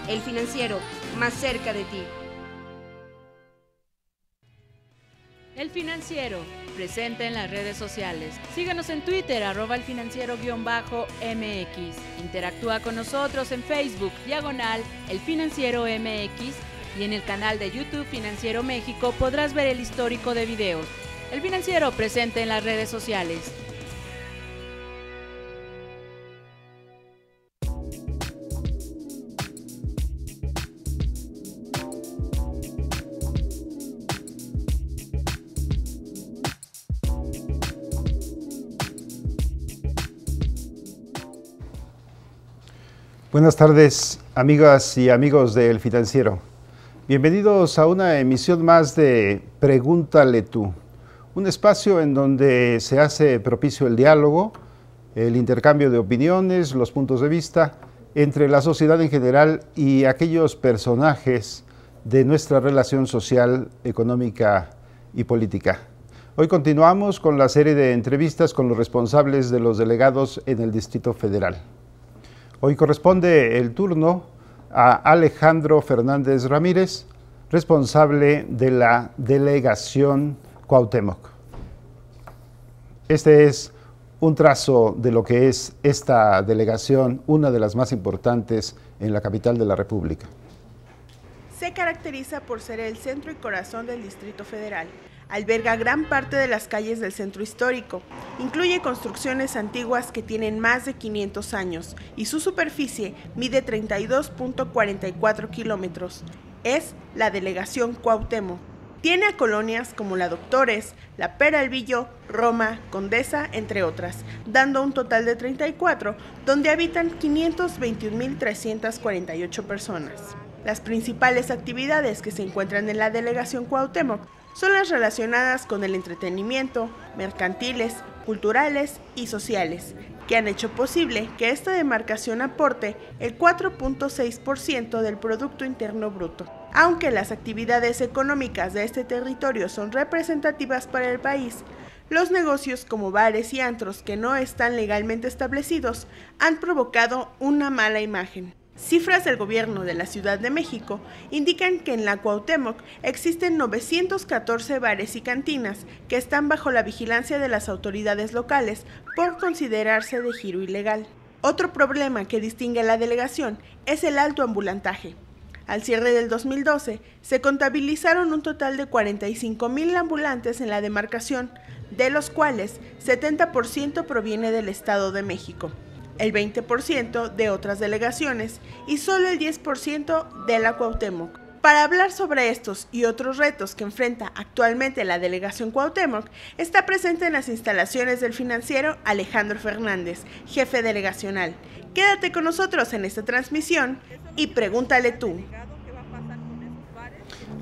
El Financiero, más cerca de ti. El Financiero, presente en las redes sociales. Síganos en Twitter, @elfinanciero_MX. Interactúa con nosotros en Facebook, /El Financiero MX, y en el canal de YouTube Financiero México podrás ver el histórico de videos. El Financiero, presente en las redes sociales. Buenas tardes, amigas y amigos de El Financiero. Bienvenidos a una emisión más de Pregúntale tú, un espacio en donde se hace propicio el diálogo, el intercambio de opiniones, los puntos de vista entre la sociedad en general y aquellos personajes de nuestra relación social, económica y política. Hoy continuamos con la serie de entrevistas con los responsables de los delegados en el Distrito Federal. Hoy corresponde el turno a Alejandro Fernández Ramírez, responsable de la delegación Cuauhtémoc. Este es un trazo de lo que es esta delegación, una de las más importantes en la capital de la República. Se caracteriza por ser el centro y corazón del Distrito Federal. Alberga gran parte de las calles del centro histórico. Incluye construcciones antiguas que tienen más de 500 años y su superficie mide 32.44 kilómetros. Es la delegación Cuauhtémoc. Tiene a colonias como la Doctores, la Peralvillo, Roma, Condesa, entre otras, dando un total de 34, donde habitan 521.348 personas. Las principales actividades que se encuentran en la delegación Cuauhtémoc son las relacionadas con el entretenimiento, mercantiles, culturales y sociales, que han hecho posible que esta demarcación aporte el 4.6% del Producto Interno Bruto. Aunque las actividades económicas de este territorio son representativas para el país, los negocios como bares y antros que no están legalmente establecidos han provocado una mala imagen. Cifras del gobierno de la Ciudad de México indican que en la Cuauhtémoc existen 914 bares y cantinas que están bajo la vigilancia de las autoridades locales por considerarse de giro ilegal. Otro problema que distingue a la delegación es el alto ambulantaje. Al cierre del 2012, se contabilizaron un total de 45,000 ambulantes en la demarcación, de los cuales 70% proviene del Estado de México, el 20% de otras delegaciones y solo el 10% de la Cuauhtémoc. Para hablar sobre estos y otros retos que enfrenta actualmente la delegación Cuauhtémoc, está presente en las instalaciones del Financiero Alejandro Fernández, jefe delegacional. Quédate con nosotros en esta transmisión y pregúntale tú.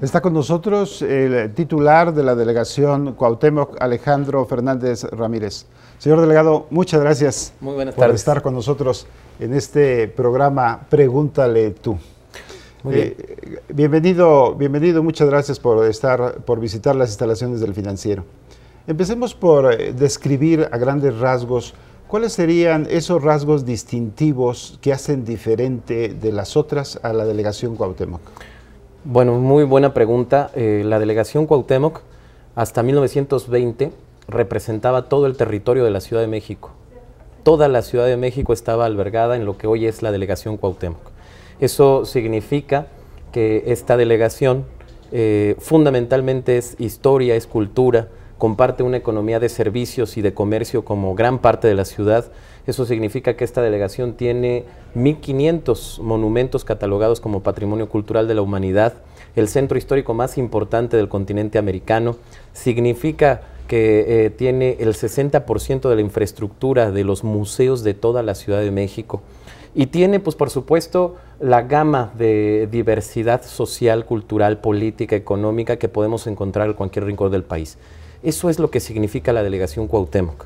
Está con nosotros el titular de la delegación Cuauhtémoc, Alejandro Fernández Ramírez. Señor delegado, muchas gracias por estar con nosotros en este programa Pregúntale tú. Bienvenido, muchas gracias por visitar las instalaciones del Financiero. Empecemos por describir a grandes rasgos cuáles serían esos rasgos distintivos que hacen diferente de las otras a la delegación Cuauhtémoc. Bueno, muy buena pregunta. La delegación Cuauhtémoc hasta 1920 representaba todo el territorio de la Ciudad de México. Toda la Ciudad de México estaba albergada en lo que hoy es la delegación Cuauhtémoc. Eso significa que esta delegación fundamentalmente es historia, es cultura, comparte una economía de servicios y de comercio como gran parte de la ciudad. Eso significa que esta delegación tiene 1,500 monumentos catalogados como Patrimonio Cultural de la Humanidad, el centro histórico más importante del continente americano. Significa que tiene el 60% de la infraestructura de los museos de toda la Ciudad de México. Y tiene, pues por supuesto, la gama de diversidad social, cultural, política, económica que podemos encontrar en cualquier rincón del país. Eso es lo que significa la delegación Cuauhtémoc.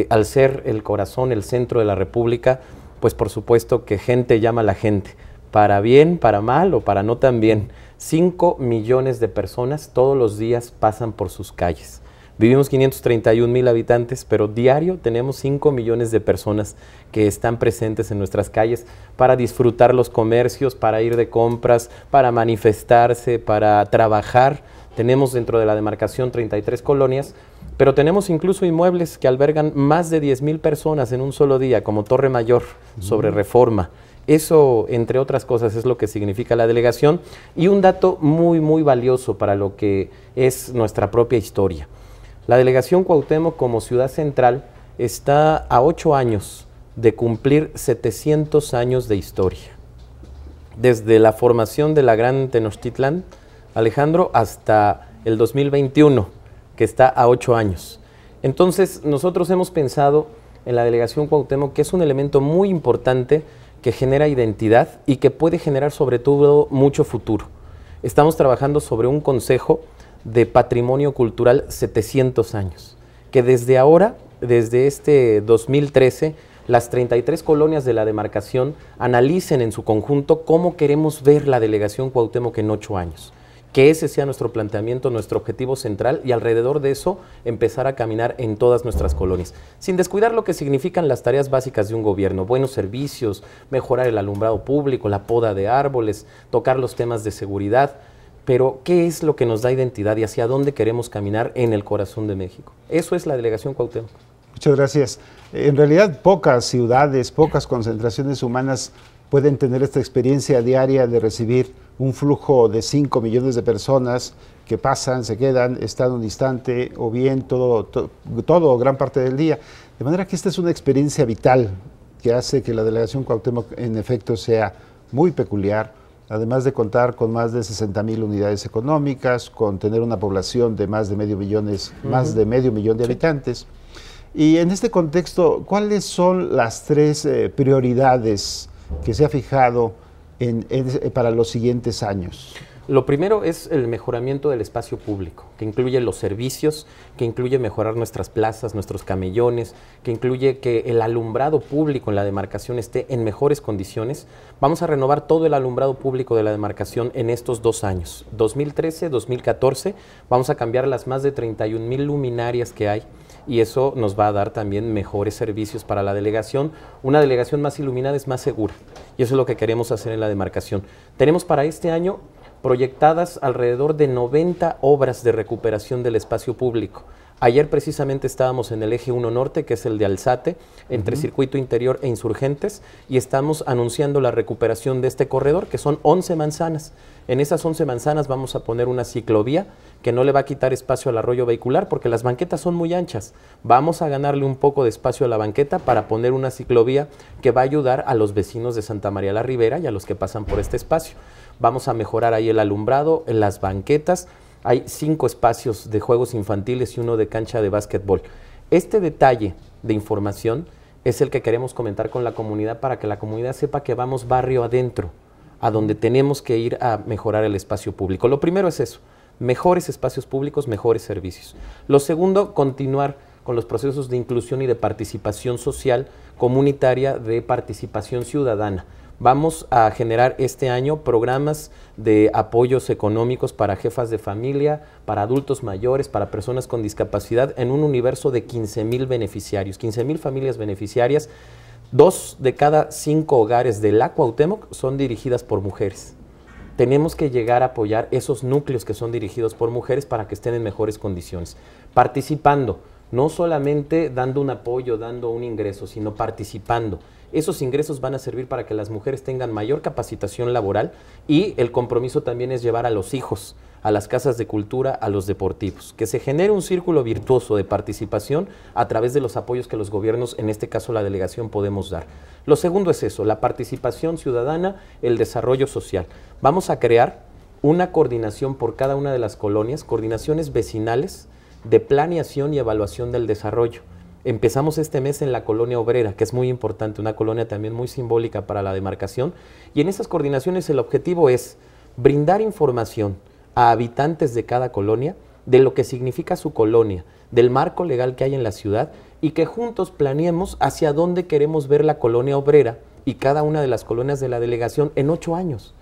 Al ser el corazón, el centro de la República, pues por supuesto que gente llama a la gente, para bien, para mal o para no tan bien. 5 millones de personas todos los días pasan por sus calles. Vivimos 531,000 habitantes, pero diario tenemos 5 millones de personas que están presentes en nuestras calles para disfrutar los comercios, para ir de compras, para manifestarse, para trabajar. Tenemos dentro de la demarcación 33 colonias, pero tenemos incluso inmuebles que albergan más de 10,000 personas en un solo día, como Torre Mayor, sobre Reforma. Eso, entre otras cosas, es lo que significa la delegación, y un dato muy, muy valioso para lo que es nuestra propia historia. La delegación Cuauhtémoc como ciudad central está a 8 años de cumplir 700 años de historia. Desde la formación de la Gran Tenochtitlán, Alejandro, hasta el 2021, que está a 8 años. Entonces, nosotros hemos pensado en la delegación Cuauhtémoc que es un elemento muy importante que genera identidad y que puede generar sobre todo mucho futuro. Estamos trabajando sobre un consejo de patrimonio cultural 700 años, que desde ahora, desde este 2013, las 33 colonias de la demarcación analicen en su conjunto cómo queremos ver la delegación Cuauhtémoc en 8 años. Que ese sea nuestro planteamiento, nuestro objetivo central, y alrededor de eso empezar a caminar en todas nuestras colonias, sin descuidar lo que significan las tareas básicas de un gobierno: buenos servicios, mejorar el alumbrado público, la poda de árboles, tocar los temas de seguridad. Pero, ¿qué es lo que nos da identidad y hacia dónde queremos caminar en el corazón de México? Eso es la delegación Cuauhtémoc. Muchas gracias. En realidad, pocas ciudades, pocas concentraciones humanas pueden tener esta experiencia diaria de recibir un flujo de 5 millones de personas que pasan, se quedan, están un instante o bien todo o gran parte del día. De manera que esta es una experiencia vital que hace que la delegación Cuauhtémoc en efecto sea muy peculiar, además de contar con más de 60,000 unidades económicas, con tener una población de más de medio millón de habitantes. Y en este contexto, ¿cuáles son las 3 prioridades que se ha fijado para los siguientes años? Lo primero es el mejoramiento del espacio público, que incluye los servicios, que incluye mejorar nuestras plazas, nuestros camellones, que incluye que el alumbrado público en la demarcación esté en mejores condiciones. Vamos a renovar todo el alumbrado público de la demarcación en estos 2 años, 2013, 2014. Vamos a cambiar las más de 31,000 luminarias que hay, y eso nos va a dar también mejores servicios para la delegación. Una delegación más iluminada es más segura, y eso es lo que queremos hacer en la demarcación. Tenemos para este año proyectadas alrededor de 90 obras de recuperación del espacio público. Ayer precisamente estábamos en el eje 1 Norte, que es el de Alzate, entre Circuito Interior e Insurgentes, y estamos anunciando la recuperación de este corredor, que son 11 manzanas. En esas 11 manzanas vamos a poner una ciclovía que no le va a quitar espacio al arroyo vehicular, porque las banquetas son muy anchas. Vamos a ganarle un poco de espacio a la banqueta para poner una ciclovía que va a ayudar a los vecinos de Santa María la Ribera y a los que pasan por este espacio. Vamos a mejorar ahí el alumbrado, en las banquetas. Hay 5 espacios de juegos infantiles y 1 de cancha de básquetbol. Este detalle de información es el que queremos comentar con la comunidad, para que la comunidad sepa que vamos barrio adentro, a donde tenemos que ir a mejorar el espacio público. Lo primero es eso: mejores espacios públicos, mejores servicios. Lo segundo, continuar con los procesos de inclusión y de participación social comunitaria, de participación ciudadana. Vamos a generar este año programas de apoyos económicos para jefas de familia, para adultos mayores, para personas con discapacidad, en un universo de 15,000 beneficiarios, 15,000 familias beneficiarias. 2 de cada 5 hogares de la Cuauhtémoc son dirigidas por mujeres. Tenemos que llegar a apoyar esos núcleos que son dirigidos por mujeres para que estén en mejores condiciones, participando, no solamente dando un apoyo, dando un ingreso, sino participando. Esos ingresos van a servir para que las mujeres tengan mayor capacitación laboral, y el compromiso también es llevar a los hijos a las casas de cultura, a los deportivos, que se genere un círculo virtuoso de participación a través de los apoyos que los gobiernos, en este caso la delegación, podemos dar. Lo segundo es eso: la participación ciudadana, el desarrollo social. Vamos a crear una coordinación por cada una de las colonias, coordinaciones vecinales de planeación y evaluación del desarrollo. Empezamos este mes en la Colonia Obrera, que es muy importante, una colonia también muy simbólica para la demarcación, y en esas coordinaciones el objetivo es brindar información a habitantes de cada colonia de lo que significa su colonia, del marco legal que hay en la ciudad, y que juntos planeemos hacia dónde queremos ver la Colonia Obrera y cada una de las colonias de la delegación en 8 años.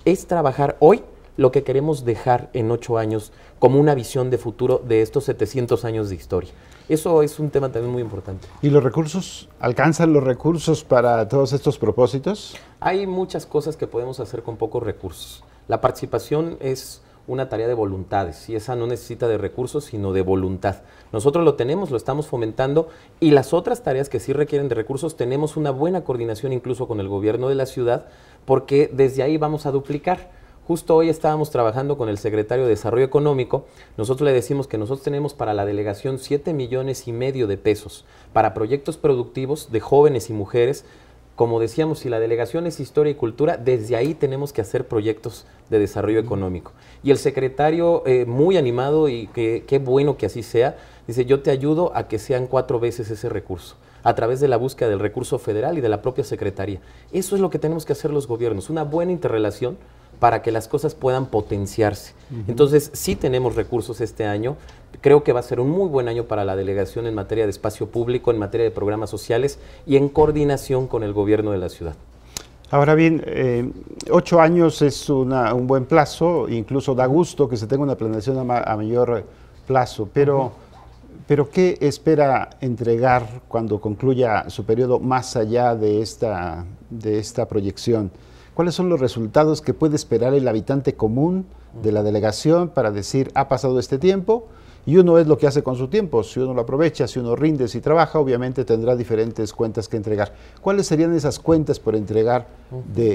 Es trabajar hoy lo que queremos dejar en 8 años como una visión de futuro de estos 700 años de historia. Eso es un tema también muy importante. ¿Y los recursos? ¿Alcanzan los recursos para todos estos propósitos? Hay muchas cosas que podemos hacer con pocos recursos. La participación es una tarea de voluntades y esa no necesita de recursos sino de voluntad. Nosotros lo tenemos, lo estamos fomentando y las otras tareas que sí requieren de recursos tenemos una buena coordinación incluso con el gobierno de la ciudad porque desde ahí vamos a duplicar. Justo hoy estábamos trabajando con el secretario de Desarrollo Económico, nosotros le decimos que nosotros tenemos para la delegación 7,5 millones de pesos para proyectos productivos de jóvenes y mujeres. Como decíamos, si la delegación es historia y cultura, desde ahí tenemos que hacer proyectos de desarrollo económico. Y el secretario, muy animado y qué bueno que así sea, dice, yo te ayudo a que sean 4 veces ese recurso, a través de la búsqueda del recurso federal y de la propia secretaría. Eso es lo que tenemos que hacer los gobiernos, una buena interrelación para que las cosas puedan potenciarse. Entonces, sí tenemos recursos este año. Creo que va a ser un muy buen año para la delegación en materia de espacio público, en materia de programas sociales y en coordinación con el gobierno de la ciudad. Ahora bien, 8 años es un buen plazo, incluso da gusto que se tenga una planeación a mayor plazo, pero ¿qué espera entregar cuando concluya su periodo más allá de esta proyección? ¿Cuáles son los resultados que puede esperar el habitante común de la delegación para decir, ha pasado este tiempo? Y uno es lo que hace con su tiempo, si uno lo aprovecha, si uno rinde, si trabaja, obviamente tendrá diferentes cuentas que entregar. ¿Cuáles serían esas cuentas por entregar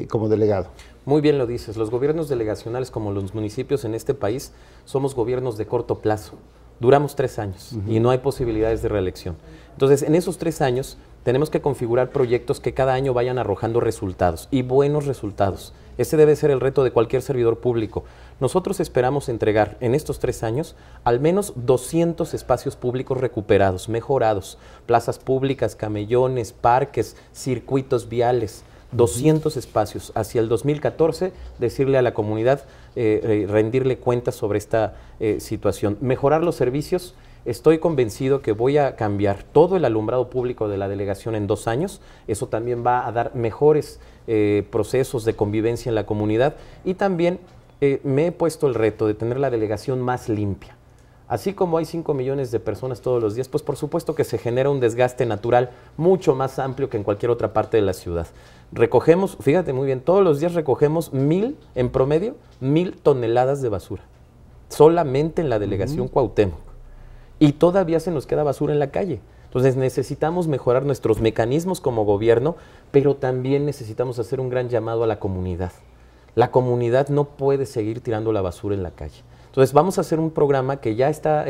como delegado? Muy bien lo dices, los gobiernos delegacionales como los municipios en este país somos gobiernos de corto plazo. Duramos 3 años y no hay posibilidades de reelección. Entonces, en esos 3 años tenemos que configurar proyectos que cada año vayan arrojando resultados y buenos resultados. Ese debe ser el reto de cualquier servidor público. Nosotros esperamos entregar en estos 3 años al menos 200 espacios públicos recuperados, mejorados, plazas públicas, camellones, parques, circuitos viales, 200 espacios. Hacia el 2014, decirle a la comunidad, rendirle cuentas sobre esta situación. Mejorar los servicios. Estoy convencido que voy a cambiar todo el alumbrado público de la delegación en 2 años. Eso también va a dar mejores procesos de convivencia en la comunidad. Y también me he puesto el reto de tener la delegación más limpia. Así como hay 5 millones de personas todos los días, pues por supuesto que se genera un desgaste natural mucho más amplio que en cualquier otra parte de la ciudad. Recogemos, fíjate muy bien, todos los días recogemos en promedio, 1,000 toneladas de basura. Solamente en la delegación Cuauhtémoc. Y todavía se nos queda basura en la calle. Entonces necesitamos mejorar nuestros mecanismos como gobierno, pero también necesitamos hacer un gran llamado a la comunidad. La comunidad no puede seguir tirando la basura en la calle. Entonces vamos a hacer un programa que ya está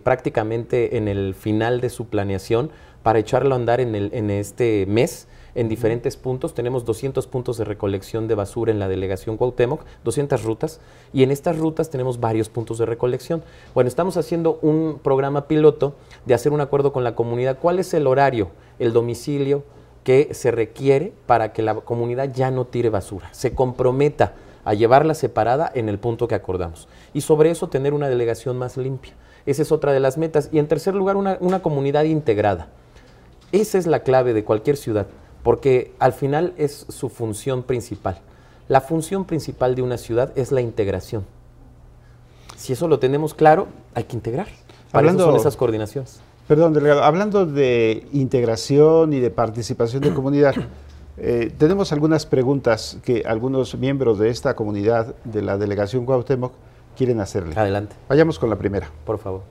prácticamente en el final de su planeación para echarlo a andar en este mes. En diferentes puntos, tenemos 200 puntos de recolección de basura en la delegación Cuauhtémoc, 200 rutas, y en estas rutas tenemos varios puntos de recolección. Bueno, estamos haciendo un programa piloto de hacer un acuerdo con la comunidad. ¿Cuál es el horario, el domicilio que se requiere para que la comunidad ya no tire basura? Se comprometa a llevarla separada en el punto que acordamos. Y sobre eso tener una delegación más limpia. Esa es otra de las metas. Y en tercer lugar, una comunidad integrada. Esa es la clave de cualquier ciudad, porque al final es su función principal. La función principal de una ciudad es la integración. Si eso lo tenemos claro, hay que integrar. Para eso son esas coordinaciones. Perdón, delegado, hablando de integración y de participación de comunidad, tenemos algunas preguntas que algunos miembros de esta comunidad de la delegación Cuauhtémoc quieren hacerle. Adelante. Vayamos con la primera. Por favor.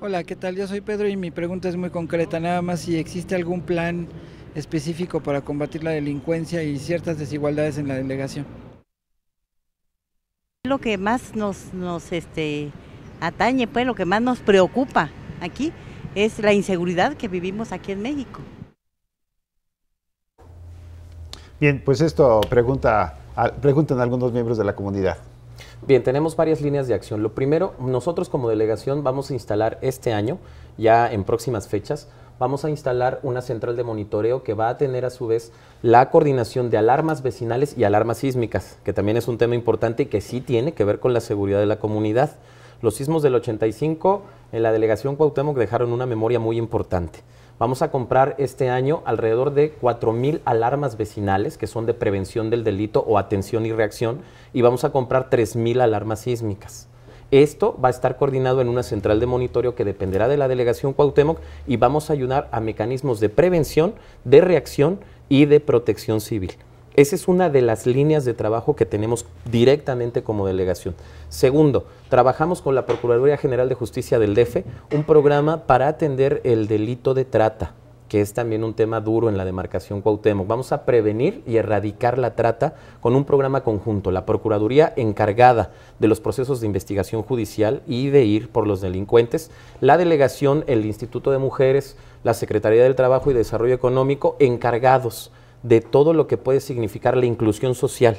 Hola, ¿qué tal? Yo soy Pedro y mi pregunta es muy concreta, nada más si existe algún plan específico para combatir la delincuencia y ciertas desigualdades en la delegación. Lo que más nos atañe, pues lo que más nos preocupa aquí es la inseguridad que vivimos aquí en México. Bien, pues esto preguntan algunos miembros de la comunidad. Bien, tenemos varias líneas de acción. Lo primero, nosotros como delegación vamos a instalar este año, ya en próximas fechas, vamos a instalar una central de monitoreo que va a tener a su vez la coordinación de alarmas vecinales y alarmas sísmicas, que también es un tema importante y que sí tiene que ver con la seguridad de la comunidad. Los sismos del 85 en la delegación Cuauhtémoc dejaron una memoria muy importante. Vamos a comprar este año alrededor de 4,000 alarmas vecinales, que son de prevención del delito o atención y reacción, y vamos a comprar 3,000 alarmas sísmicas. Esto va a estar coordinado en una central de monitoreo que dependerá de la Delegación Cuauhtémoc y vamos a ayudar a mecanismos de prevención, de reacción y de protección civil. Esa es una de las líneas de trabajo que tenemos directamente como delegación. Segundo, trabajamos con la Procuraduría General de Justicia del DF, un programa para atender el delito de trata, que es también un tema duro en la demarcación Cuauhtémoc. Vamos a prevenir y erradicar la trata con un programa conjunto. La Procuraduría encargada de los procesos de investigación judicial y de ir por los delincuentes, la delegación, el Instituto de Mujeres, la Secretaría del Trabajo y Desarrollo Económico, encargados de todo lo que puede significar la inclusión social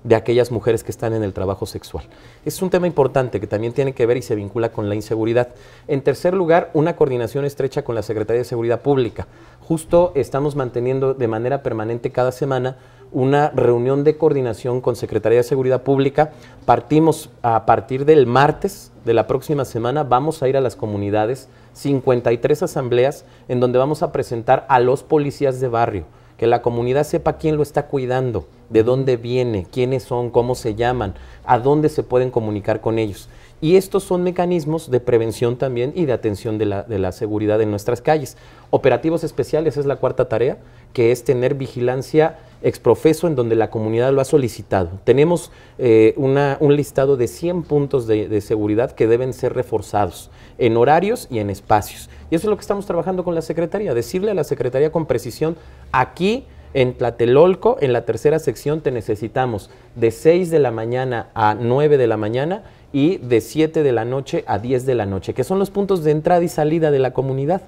de aquellas mujeres que están en el trabajo sexual. Es un tema importante que también tiene que ver y se vincula con la inseguridad. En tercer lugar, una coordinación estrecha con la Secretaría de Seguridad Pública. Justo estamos manteniendo de manera permanente cada semana una reunión de coordinación con Secretaría de Seguridad Pública. Partimos a partir del martes de la próxima semana, vamos a ir a las comunidades, 53 asambleas, en donde vamos a presentar a los policías de barrio, que la comunidad sepa quién lo está cuidando, de dónde viene, quiénes son, cómo se llaman, a dónde se pueden comunicar con ellos. Y estos son mecanismos de prevención también y de atención de la seguridad en nuestras calles. Operativos especiales es la cuarta tarea, que es tener vigilancia exprofeso en donde la comunidad lo ha solicitado. Tenemos un listado de 100 puntos de seguridad que deben ser reforzados en horarios y en espacios. Y eso es lo que estamos trabajando con la Secretaría, decirle a la Secretaría con precisión, aquí en Tlatelolco, en la tercera sección, te necesitamos de 6 de la mañana a 9 de la mañana y de 7 de la noche a 10 de la noche, que son los puntos de entrada y salida de la comunidad,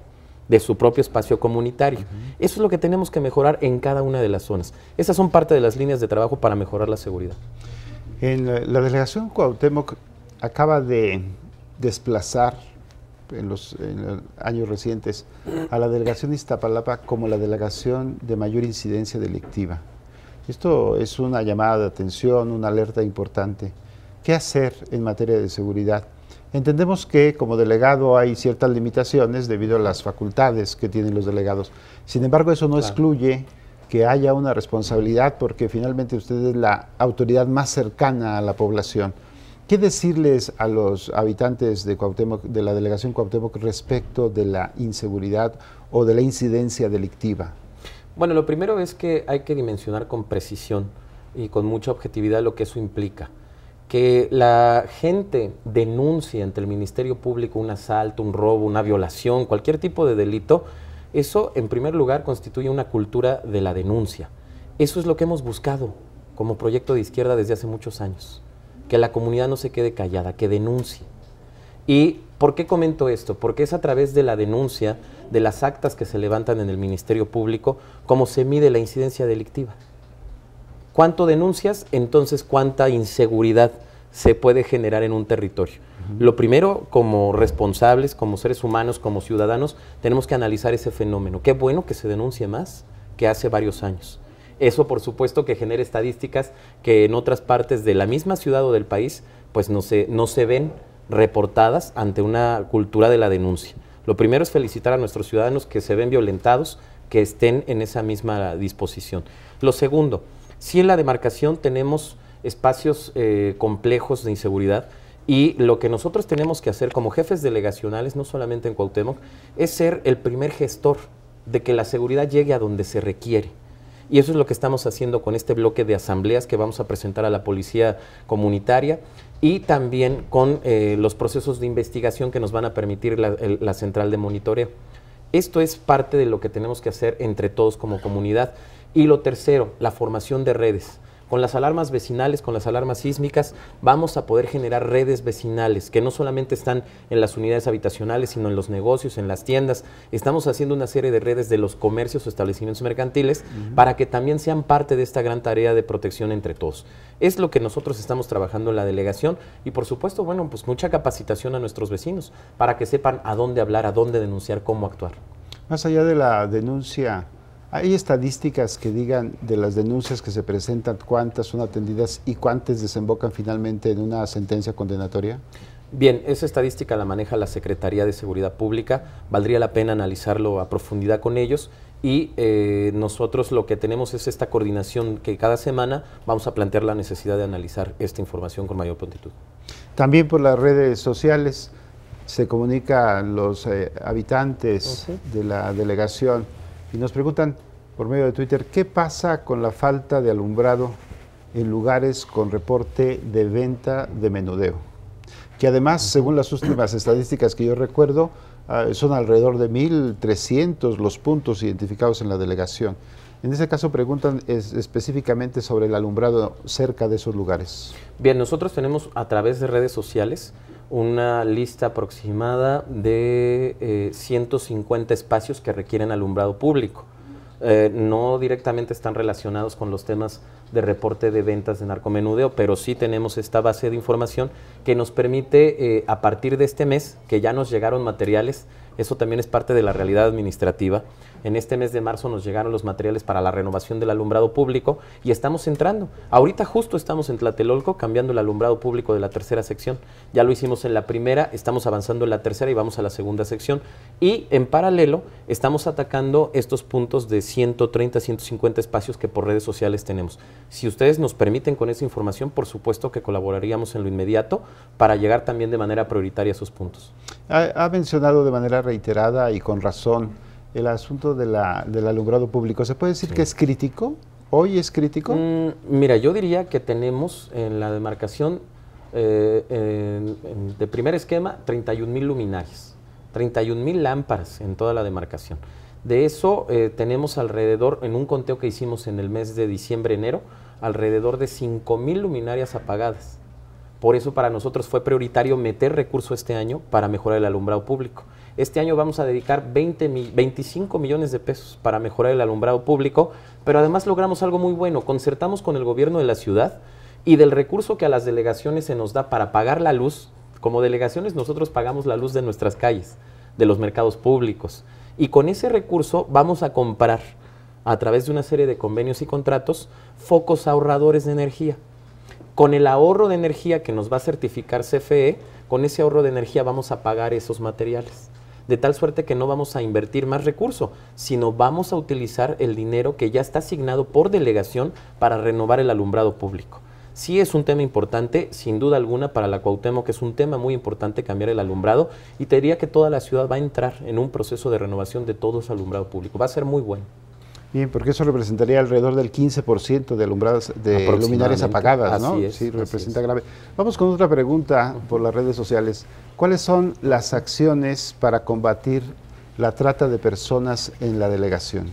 de su propio espacio comunitario. Eso es lo que tenemos que mejorar en cada una de las zonas. Esas son parte de las líneas de trabajo para mejorar la seguridad. En la delegación Cuauhtémoc acaba de desplazar en los años recientes a la delegación Iztapalapa como la delegación de mayor incidencia delictiva. Esto es una llamada de atención, una alerta importante. ¿Qué hacer en materia de seguridad? Entendemos que como delegado hay ciertas limitaciones debido a las facultades que tienen los delegados. Sin embargo, eso no excluye que haya una responsabilidad porque finalmente usted es la autoridad más cercana a la población. ¿Qué decirles a los habitantes de Cuauhtémoc, de la delegación Cuauhtémoc respecto de la inseguridad o de la incidencia delictiva? Bueno, lo primero es que hay que dimensionar con precisión y con mucha objetividad lo que eso implica. Que la gente denuncie ante el Ministerio Público un asalto, un robo, una violación, cualquier tipo de delito, eso en primer lugar constituye una cultura de la denuncia. Eso es lo que hemos buscado como proyecto de izquierda desde hace muchos años. Que la comunidad no se quede callada, que denuncie. ¿Y por qué comento esto? Porque es a través de la denuncia, de las actas que se levantan en el Ministerio Público, cómo se mide la incidencia delictiva. ¿Cuánto denuncias? Entonces, ¿cuánta inseguridad se puede generar en un territorio? Lo primero, como responsables, como seres humanos, como ciudadanos, tenemos que analizar ese fenómeno. Qué bueno que se denuncie más que hace varios años. Eso, por supuesto, que genera estadísticas que en otras partes de la misma ciudad o del país, pues no se ven reportadas ante una cultura de la denuncia. Lo primero es felicitar a nuestros ciudadanos que se ven violentados, que estén en esa misma disposición. Lo segundo, sí, en la demarcación tenemos espacios complejos de inseguridad y lo que nosotros tenemos que hacer como jefes delegacionales, no solamente en Cuauhtémoc, es ser el primer gestor de que la seguridad llegue a donde se requiere. Y eso es lo que estamos haciendo con este bloque de asambleas que vamos a presentar a la Policía Comunitaria y también con los procesos de investigación que nos van a permitir la central de monitoreo. Esto es parte de lo que tenemos que hacer entre todos como comunidad. Y lo tercero, la formación de redes. Con las alarmas vecinales, con las alarmas sísmicas, vamos a poder generar redes vecinales que no solamente están en las unidades habitacionales, sino en los negocios, en las tiendas. Estamos haciendo una serie de redes de los comercios o establecimientos mercantiles para que también sean parte de esta gran tarea de protección entre todos. Es lo que nosotros estamos trabajando en la delegación y, por supuesto, bueno, pues mucha capacitación a nuestros vecinos para que sepan a dónde hablar, a dónde denunciar, cómo actuar. Más allá de la denuncia, ¿hay estadísticas que digan de las denuncias que se presentan, cuántas son atendidas y cuántas desembocan finalmente en una sentencia condenatoria? Bien, esa estadística la maneja la Secretaría de Seguridad Pública, valdría la pena analizarlo a profundidad con ellos y nosotros lo que tenemos es esta coordinación que cada semana vamos a plantear la necesidad de analizar esta información con mayor prontitud. También por las redes sociales se comunica a los habitantes de la delegación y nos preguntan por medio de Twitter, ¿qué pasa con la falta de alumbrado en lugares con reporte de venta de menudeo? Que además, según las últimas estadísticas que yo recuerdo, son alrededor de 1.300 los puntos identificados en la delegación. En este caso preguntan específicamente sobre el alumbrado cerca de esos lugares. Bien, nosotros tenemos a través de redes sociales una lista aproximada de 150 espacios que requieren alumbrado público. No directamente están relacionados con los temas de reporte de ventas de narcomenudeo, pero sí tenemos esta base de información que nos permite, a partir de este mes, que ya nos llegaron materiales, eso también es parte de la realidad administrativa. En este mes de marzo nos llegaron los materiales para la renovación del alumbrado público y estamos entrando. Ahorita justo estamos en Tlatelolco cambiando el alumbrado público de la tercera sección. Ya lo hicimos en la primera, estamos avanzando en la tercera y vamos a la segunda sección. Y en paralelo estamos atacando estos puntos de 130, 150 espacios que por redes sociales tenemos. Si ustedes nos permiten con esa información, por supuesto que colaboraríamos en lo inmediato para llegar también de manera prioritaria a esos puntos. Ha mencionado de manera reiterada y con razón el asunto del alumbrado público. ¿Se puede decir que es crítico? ¿Hoy es crítico? Mira, yo diría que tenemos en la demarcación de primer esquema 31,000 luminarias, 31,000 lámparas en toda la demarcación. De eso tenemos alrededor, en un conteo que hicimos en el mes de diciembre-enero, alrededor de 5,000 luminarias apagadas. Por eso para nosotros fue prioritario meter recursos este año para mejorar el alumbrado público. Este año vamos a dedicar 25 millones de pesos para mejorar el alumbrado público, pero además logramos algo muy bueno, concertamos con el gobierno de la ciudad y del recurso que a las delegaciones se nos da para pagar la luz, como delegaciones nosotros pagamos la luz de nuestras calles, de los mercados públicos, y con ese recurso vamos a comprar, a través de una serie de convenios y contratos, focos ahorradores de energía. Con el ahorro de energía que nos va a certificar CFE, con ese ahorro de energía vamos a pagar esos materiales. De tal suerte que no vamos a invertir más recurso, sino vamos a utilizar el dinero que ya está asignado por delegación para renovar el alumbrado público. Sí es un tema importante, sin duda alguna, para la Cuauhtémoc, que es un tema muy importante cambiar el alumbrado, y te diría que toda la ciudad va a entrar en un proceso de renovación de todo su alumbrado público. Va a ser muy bueno. Bien, porque eso representaría alrededor del 15% de alumbrados, de luminarias apagadas, ¿no? Así es, sí, representa grave. Vamos con otra pregunta por las redes sociales. ¿Cuáles son las acciones para combatir la trata de personas en la delegación?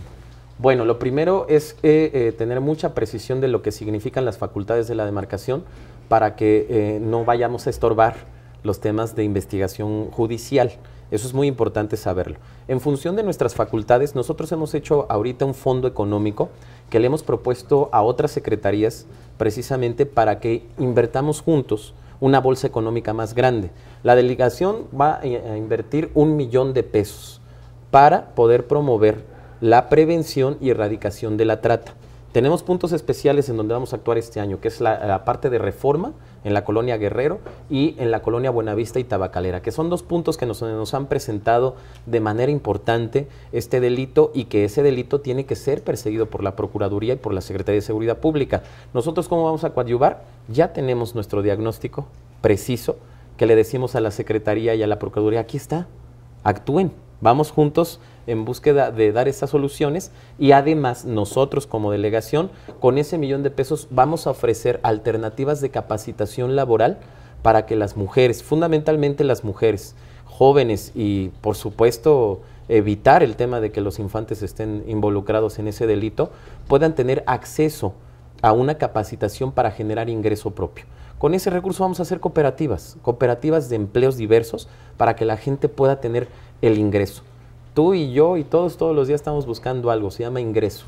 Bueno, lo primero es tener mucha precisión de lo que significan las facultades de la demarcación para que no vayamos a estorbar los temas de investigación judicial. Eso es muy importante saberlo. En función de nuestras facultades, nosotros hemos hecho ahorita un fondo económico que le hemos propuesto a otras secretarías precisamente para que invertamos juntos una bolsa económica más grande. La delegación va a invertir 1 millón de pesos para poder promover la prevención y erradicación de la trata. Tenemos puntos especiales en donde vamos a actuar este año, que es la parte de Reforma en la colonia Guerrero y en la colonia Buenavista y Tabacalera, que son dos puntos que nos han presentado de manera importante este delito y que ese delito tiene que ser perseguido por la Procuraduría y por la Secretaría de Seguridad Pública. Nosotros, ¿cómo vamos a coadyuvar? Ya tenemos nuestro diagnóstico preciso que le decimos a la Secretaría y a la Procuraduría, aquí está, actúen. Vamos juntos en búsqueda de dar esas soluciones y además nosotros como delegación con ese 1 millón de pesos vamos a ofrecer alternativas de capacitación laboral para que las mujeres, fundamentalmente las mujeres jóvenes y por supuesto evitar el tema de que los infantes estén involucrados en ese delito, puedan tener acceso a una capacitación para generar ingreso propio. Con ese recurso vamos a hacer cooperativas de empleos diversos para que la gente pueda tener el ingreso. Tú y yo y todos los días estamos buscando algo, se llama ingreso.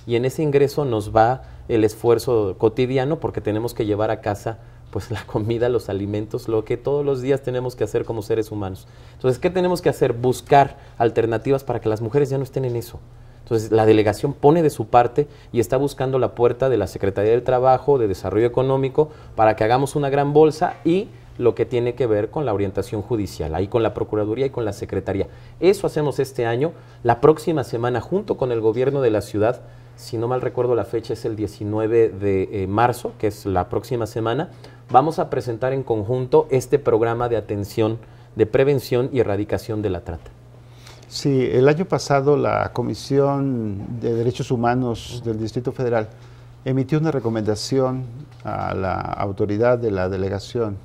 Y en ese ingreso nos va el esfuerzo cotidiano porque tenemos que llevar a casa pues la comida, los alimentos, lo que todos los días tenemos que hacer como seres humanos. Entonces, ¿qué tenemos que hacer? Buscar alternativas para que las mujeres ya no estén en eso. Entonces, la delegación pone de su parte y está buscando la puerta de la Secretaría del Trabajo, de Desarrollo Económico, para que hagamos una gran bolsa y lo que tiene que ver con la orientación judicial, ahí con la Procuraduría y con la Secretaría. Eso hacemos este año. La próxima semana, junto con el gobierno de la ciudad, si no mal recuerdo la fecha es el 19 de marzo, que es la próxima semana, vamos a presentar en conjunto este programa de atención, de prevención y erradicación de la trata. Sí, el año pasado la Comisión de Derechos Humanos del Distrito Federal emitió una recomendación a la autoridad de la delegación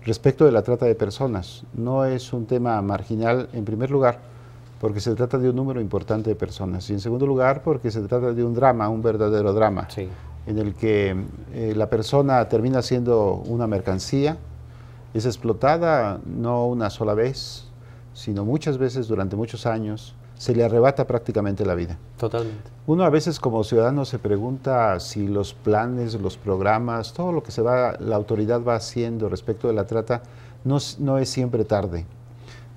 respecto de la trata de personas. No es un tema marginal, en primer lugar, porque se trata de un número importante de personas, y en segundo lugar, porque se trata de un drama, un verdadero drama, Sí. en el que la persona termina siendo una mercancía, es explotada no una sola vez, sino muchas veces durante muchos años, se le arrebata prácticamente la vida. Totalmente. Uno a veces como ciudadano se pregunta si los planes, los programas, todo lo que la autoridad va haciendo respecto de la trata, no es siempre tarde.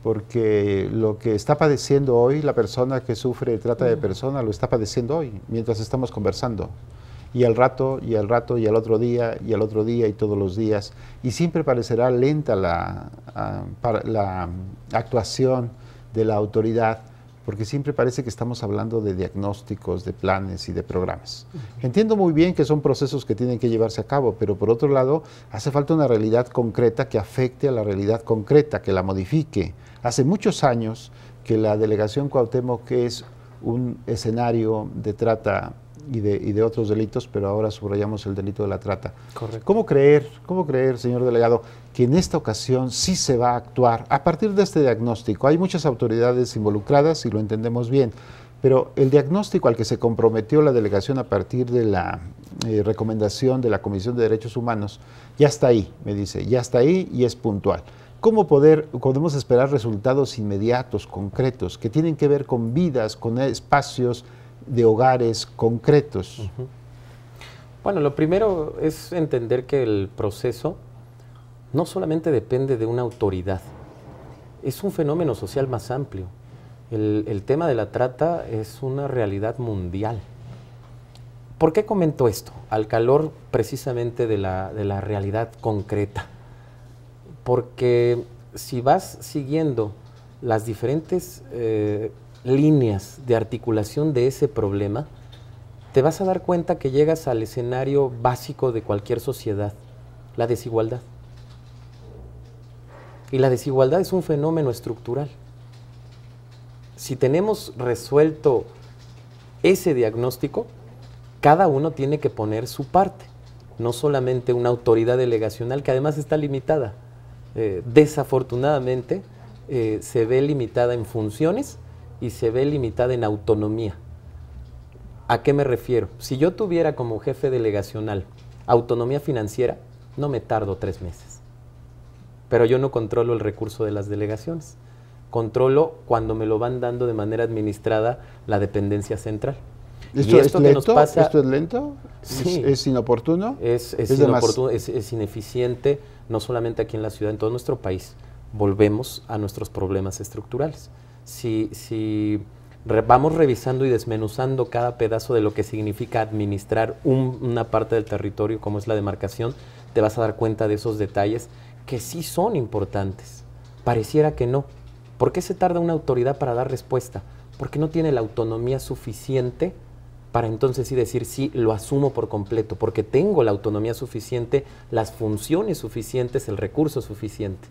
Porque lo que está padeciendo hoy la persona que sufre trata de personas, lo está padeciendo hoy, mientras estamos conversando. Y al rato, y al rato, y al otro día, y al otro día, y todos los días. Y siempre parecerá lenta la actuación de la autoridad, porque siempre parece que estamos hablando de diagnósticos, de planes y de programas. Entiendo muy bien que son procesos que tienen que llevarse a cabo, pero por otro lado, hace falta una realidad concreta que afecte a la realidad concreta, que la modifique. Hace muchos años que la Delegación Cuauhtémoc es un escenario de trata y de otros delitos, pero ahora subrayamos el delito de la trata. Correcto. ¿Cómo creer, señor delegado, que en esta ocasión sí se va a actuar a partir de este diagnóstico? Hay muchas autoridades involucradas y lo entendemos bien, pero el diagnóstico al que se comprometió la delegación a partir de la recomendación de la Comisión de Derechos Humanos, ya está ahí, me dice, ya está ahí y es puntual. ¿Cómo podemos esperar resultados inmediatos, concretos, que tienen que ver con vidas, con espacios de hogares concretos? Uh-huh. Bueno, lo primero es entender que el proceso no solamente depende de una autoridad, es un fenómeno social más amplio. El tema de la trata es una realidad mundial. ¿Por qué comento esto? Al calor precisamente de la realidad concreta. Porque si vas siguiendo las diferentes líneas de articulación de ese problema, te vas a dar cuenta que llegas al escenario básico de cualquier sociedad, la desigualdad. Y la desigualdad es un fenómeno estructural. Si tenemos resuelto ese diagnóstico, cada uno tiene que poner su parte, no solamente una autoridad delegacional que además está limitada. Desafortunadamente se ve limitada en funciones y se ve limitada en autonomía. ¿A qué me refiero? Si yo tuviera como jefe delegacional autonomía financiera, no me tardo 3 meses. Pero yo no controlo el recurso de las delegaciones. Controlo cuando me lo van dando de manera administrada la dependencia central. ¿Esto es lento? ¿Esto es lento? Sí. ¿Es inoportuno? Es inoportuno, es ineficiente, no solamente aquí en la ciudad, en todo nuestro país. Volvemos a nuestros problemas estructurales. Si vamos revisando y desmenuzando cada pedazo de lo que significa administrar una parte del territorio, como es la demarcación, te vas a dar cuenta de esos detalles que sí son importantes. Pareciera que no. ¿Por qué se tarda una autoridad para dar respuesta? Porque no tiene la autonomía suficiente para entonces sí decir, sí, lo asumo por completo, porque tengo la autonomía suficiente, las funciones suficientes, el recurso suficiente.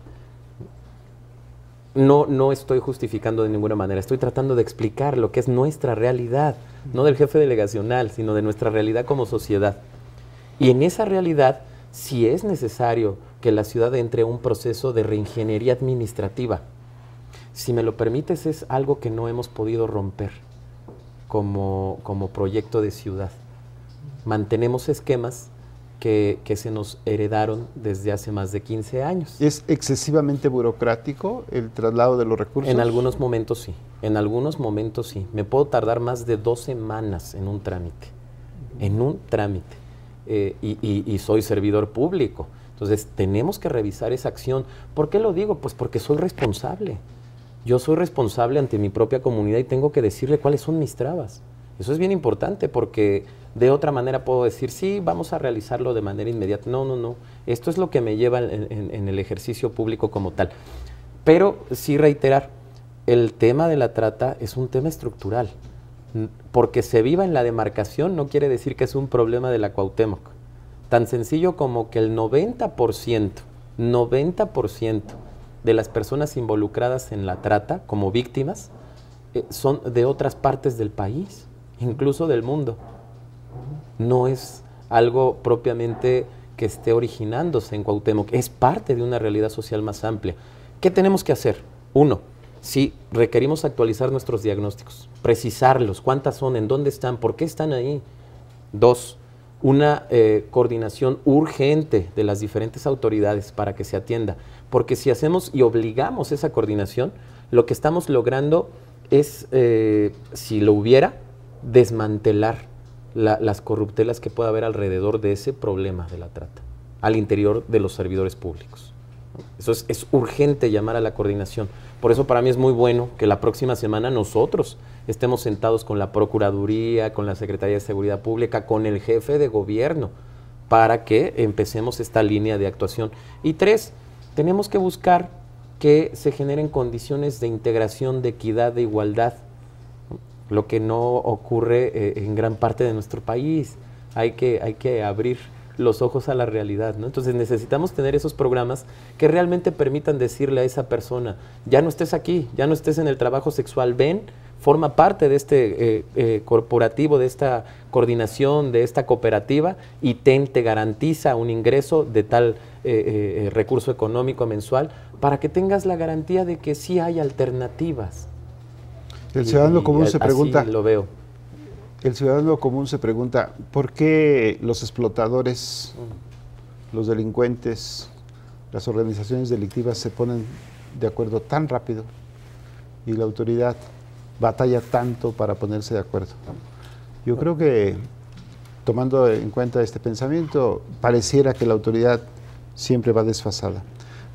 No estoy justificando de ninguna manera, estoy tratando de explicar lo que es nuestra realidad, no del jefe delegacional, sino de nuestra realidad como sociedad. Y en esa realidad, sí es necesario que la ciudad entre a un proceso de reingeniería administrativa. Si me lo permites, es algo que no hemos podido romper como proyecto de ciudad. Mantenemos esquemas que se nos heredaron desde hace más de 15 años. ¿Es excesivamente burocrático el traslado de los recursos? En algunos momentos sí, en algunos momentos sí. Me puedo tardar más de 2 semanas en un trámite, y soy servidor público. Entonces tenemos que revisar esa acción. ¿Por qué lo digo? Pues porque soy responsable. Yo soy responsable ante mi propia comunidad y tengo que decirle cuáles son mis trabas. Eso es bien importante porque De otra manera puedo decir, sí, vamos a realizarlo de manera inmediata. No, no, no. Esto es lo que me lleva en el ejercicio público como tal. Pero sí reiterar, el tema de la trata es un tema estructural. Porque se viva en la demarcación no quiere decir que es un problema de la Cuauhtémoc. Tan sencillo como que el 90% de las personas involucradas en la trata como víctimas son de otras partes del país, incluso del mundo. No es algo propiamente que esté originándose en Cuauhtémoc, es parte de una realidad social más amplia. ¿Qué tenemos que hacer? Uno, sí, requerimos actualizar nuestros diagnósticos, precisarlos, cuántas son, en dónde están, por qué están ahí. Dos, una coordinación urgente de las diferentes autoridades para que se atienda, porque si hacemos y obligamos esa coordinación, lo que estamos logrando es, si lo hubiera, desmantelar las corruptelas que pueda haber alrededor de ese problema de la trata, al interior de los servidores públicos. Eso es urgente llamar a la coordinación. Por eso para mí es muy bueno que la próxima semana nosotros estemos sentados con la Procuraduría, con la Secretaría de Seguridad Pública, con el jefe de gobierno, para que empecemos esta línea de actuación. Y tres, tenemos que buscar que se generen condiciones de integración, de equidad, de igualdad, lo que no ocurre en gran parte de nuestro país. Hay que abrir los ojos a la realidad, ¿no? Entonces necesitamos tener esos programas que realmente permitan decirle a esa persona, ya no estés aquí, ya no estés en el trabajo sexual, ven, forma parte de este corporativo, de esta coordinación, de esta cooperativa, y te garantiza un ingreso de tal recurso económico mensual para que tengas la garantía de que sí hay alternativas. El ciudadano común se pregunta, así lo veo. El ciudadano común se pregunta, ¿por qué los explotadores, los delincuentes, las organizaciones delictivas se ponen de acuerdo tan rápido y la autoridad batalla tanto para ponerse de acuerdo? Yo creo que, tomando en cuenta este pensamiento, pareciera que la autoridad siempre va desfasada.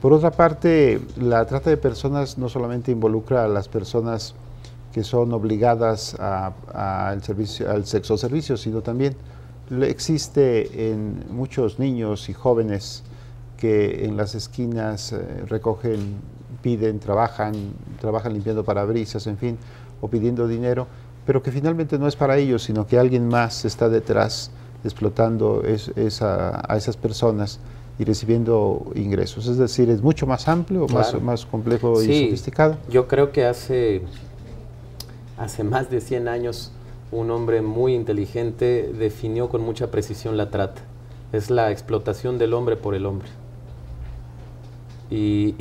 Por otra parte, la trata de personas no solamente involucra a las personas que son obligadas al sexo servicio, sino también existe en muchos niños y jóvenes que en las esquinas recogen, piden, trabajan limpiando parabrisas, en fin, o pidiendo dinero, pero que finalmente no es para ellos, sino que alguien más está detrás explotando a esas personas y recibiendo ingresos. Es decir, es mucho más amplio, claro, más complejo y sofisticado. Yo creo que hace más de 100 años un hombre muy inteligente definió con mucha precisión la trata. Es la explotación del hombre por el hombre. Y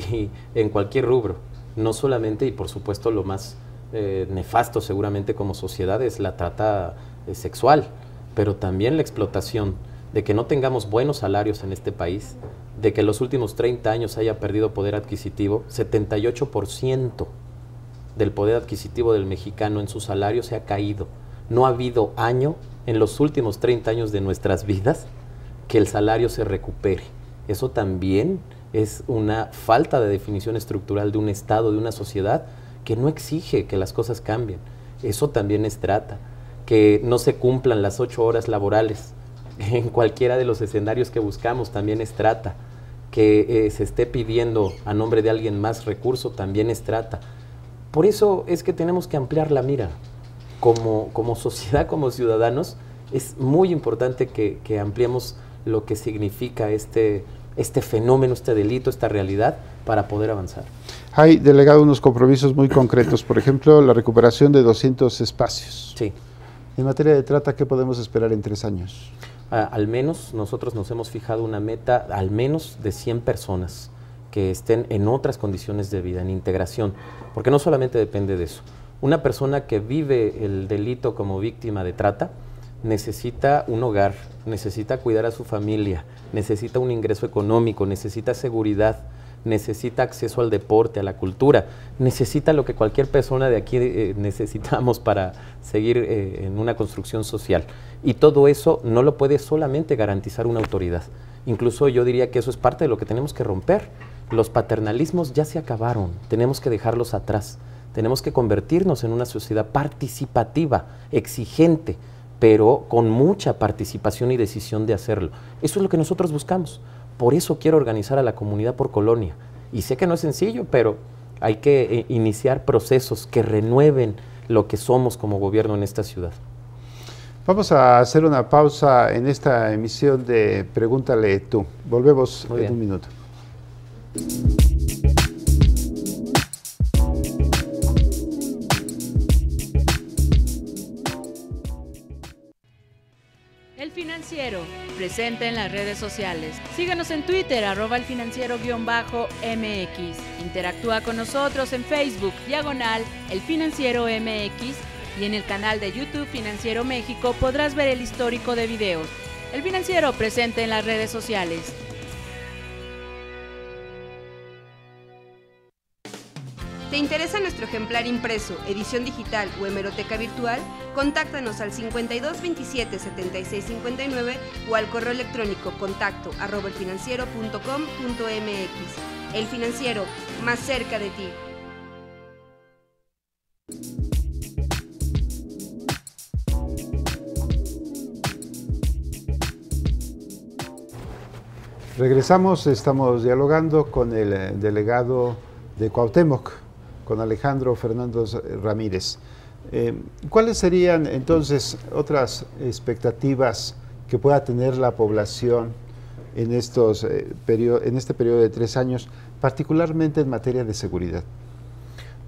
en cualquier rubro, no solamente, y por supuesto lo más nefasto seguramente como sociedad es la trata sexual, pero también la explotación de que no tengamos buenos salarios en este país, de que en los últimos 30 años haya perdido poder adquisitivo, 78% del poder adquisitivo del mexicano en su salario se ha caído. No ha habido año en los últimos 30 años de nuestras vidas que el salario se recupere. Eso también es una falta de definición estructural de un Estado, de una sociedad que no exige que las cosas cambien. Eso también es trata. Que no se cumplan las 8 horas laborales en cualquiera de los escenarios que buscamos también es trata. Que se esté pidiendo a nombre de alguien más recurso también es trata. Por eso es que tenemos que ampliar la mira. Como sociedad, como ciudadanos, es muy importante que ampliemos lo que significa este fenómeno, este delito, esta realidad, para poder avanzar. Hay, delegado, unos compromisos muy concretos, por ejemplo, la recuperación de 200 espacios. Sí. En materia de trata, ¿qué podemos esperar en 3 años? Al menos nosotros nos hemos fijado una meta, al menos de 100 personas que estén en otras condiciones de vida, en integración, porque no solamente depende de eso. Una persona que vive el delito como víctima de trata necesita un hogar, necesita cuidar a su familia, necesita un ingreso económico, necesita seguridad, necesita acceso al deporte, a la cultura, necesita lo que cualquier persona de aquí necesitamos para seguir en una construcción social. Y todo eso no lo puede solamente garantizar una autoridad. Incluso yo diría que eso es parte de lo que tenemos que romper. Los paternalismos ya se acabaron, tenemos que dejarlos atrás. Tenemos que convertirnos en una sociedad participativa, exigente, pero con mucha participación y decisión de hacerlo. Eso es lo que nosotros buscamos. Por eso quiero organizar a la comunidad por colonia. Y sé que no es sencillo, pero hay que iniciar procesos que renueven lo que somos como gobierno en esta ciudad. Vamos a hacer una pausa en esta emisión de Pregúntale tú. Volvemos en un minuto. El Financiero, presente en las redes sociales. Síguenos en Twitter, @elfinanciero_MX. Interactúa con nosotros en Facebook, /El Financiero MX. Y en el canal de YouTube Financiero México podrás ver el histórico de videos. El Financiero, presente en las redes sociales. ¿Te interesa nuestro ejemplar impreso, edición digital o hemeroteca virtual? Contáctanos al 52 27 76 59 o al correo electrónico contacto@elfinanciero.com.mx. El Financiero, más cerca de ti. Regresamos, estamos dialogando con el delegado de Cuauhtémoc, con Alejandro Fernández Ramírez. ¿Cuáles serían entonces otras expectativas que pueda tener la población en este periodo de 3 años, particularmente en materia de seguridad?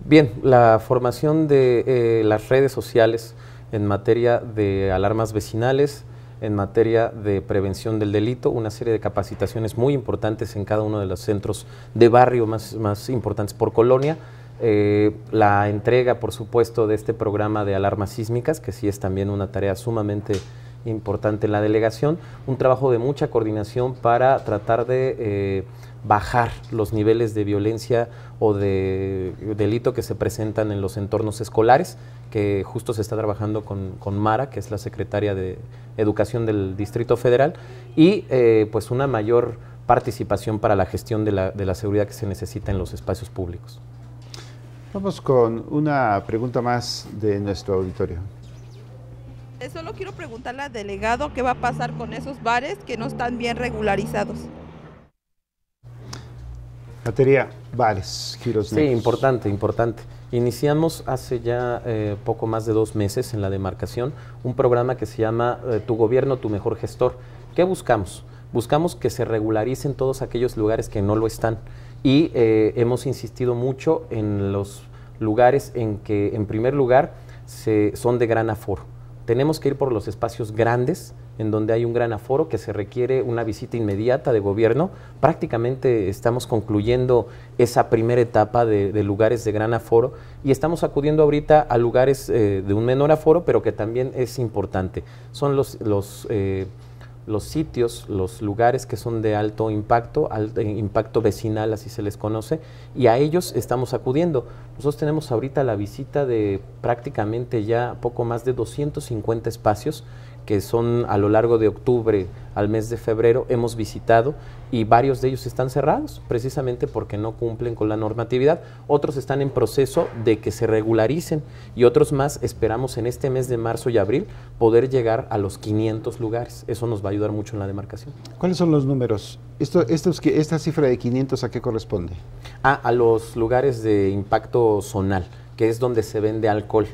Bien, la formación de las redes sociales en materia de alarmas vecinales, en materia de prevención del delito, una serie de capacitaciones muy importantes en cada uno de los centros de barrio más importantes por colonia. La entrega, por supuesto, de este programa de alarmas sísmicas, que sí es también una tarea sumamente importante en la delegación, un trabajo de mucha coordinación para tratar de bajar los niveles de violencia o de delito que se presentan en los entornos escolares, que justo se está trabajando con Mara, que es la secretaria de Educación del Distrito Federal, y pues una mayor participación para la gestión de la seguridad que se necesita en los espacios públicos. Vamos con una pregunta más de nuestro auditorio. Solo quiero preguntarle al delegado qué va a pasar con esos bares que no están bien regularizados. Materia bares, giros negros. Sí, importante. Iniciamos hace ya poco más de 2 meses en la demarcación un programa que se llama Tu Gobierno, Tu Mejor Gestor. ¿Qué buscamos? Buscamos que se regularicen todos aquellos lugares que no lo están y hemos insistido mucho en los lugares en que, en primer lugar, son de gran aforo. Tenemos que ir por los espacios grandes, en donde hay un gran aforo, que se requiere una visita inmediata de gobierno. Prácticamente estamos concluyendo esa primera etapa de lugares de gran aforo y estamos acudiendo ahorita a lugares de un menor aforo, pero que también es importante. Son los sitios, los lugares que son de alto impacto vecinal, así se les conoce, y a ellos estamos acudiendo. Nosotros tenemos ahorita la visita de prácticamente ya poco más de 250 espacios que son a lo largo de octubre al mes de febrero, hemos visitado y varios de ellos están cerrados precisamente porque no cumplen con la normatividad. Otros están en proceso de que se regularicen y otros más esperamos en este mes de marzo y abril poder llegar a los 500 lugares. Eso nos va a ayudar mucho en la demarcación. ¿Cuáles son los números? ¿Esta cifra de 500 a qué corresponde? A los lugares de impacto zonal, que es donde se vende alcohol,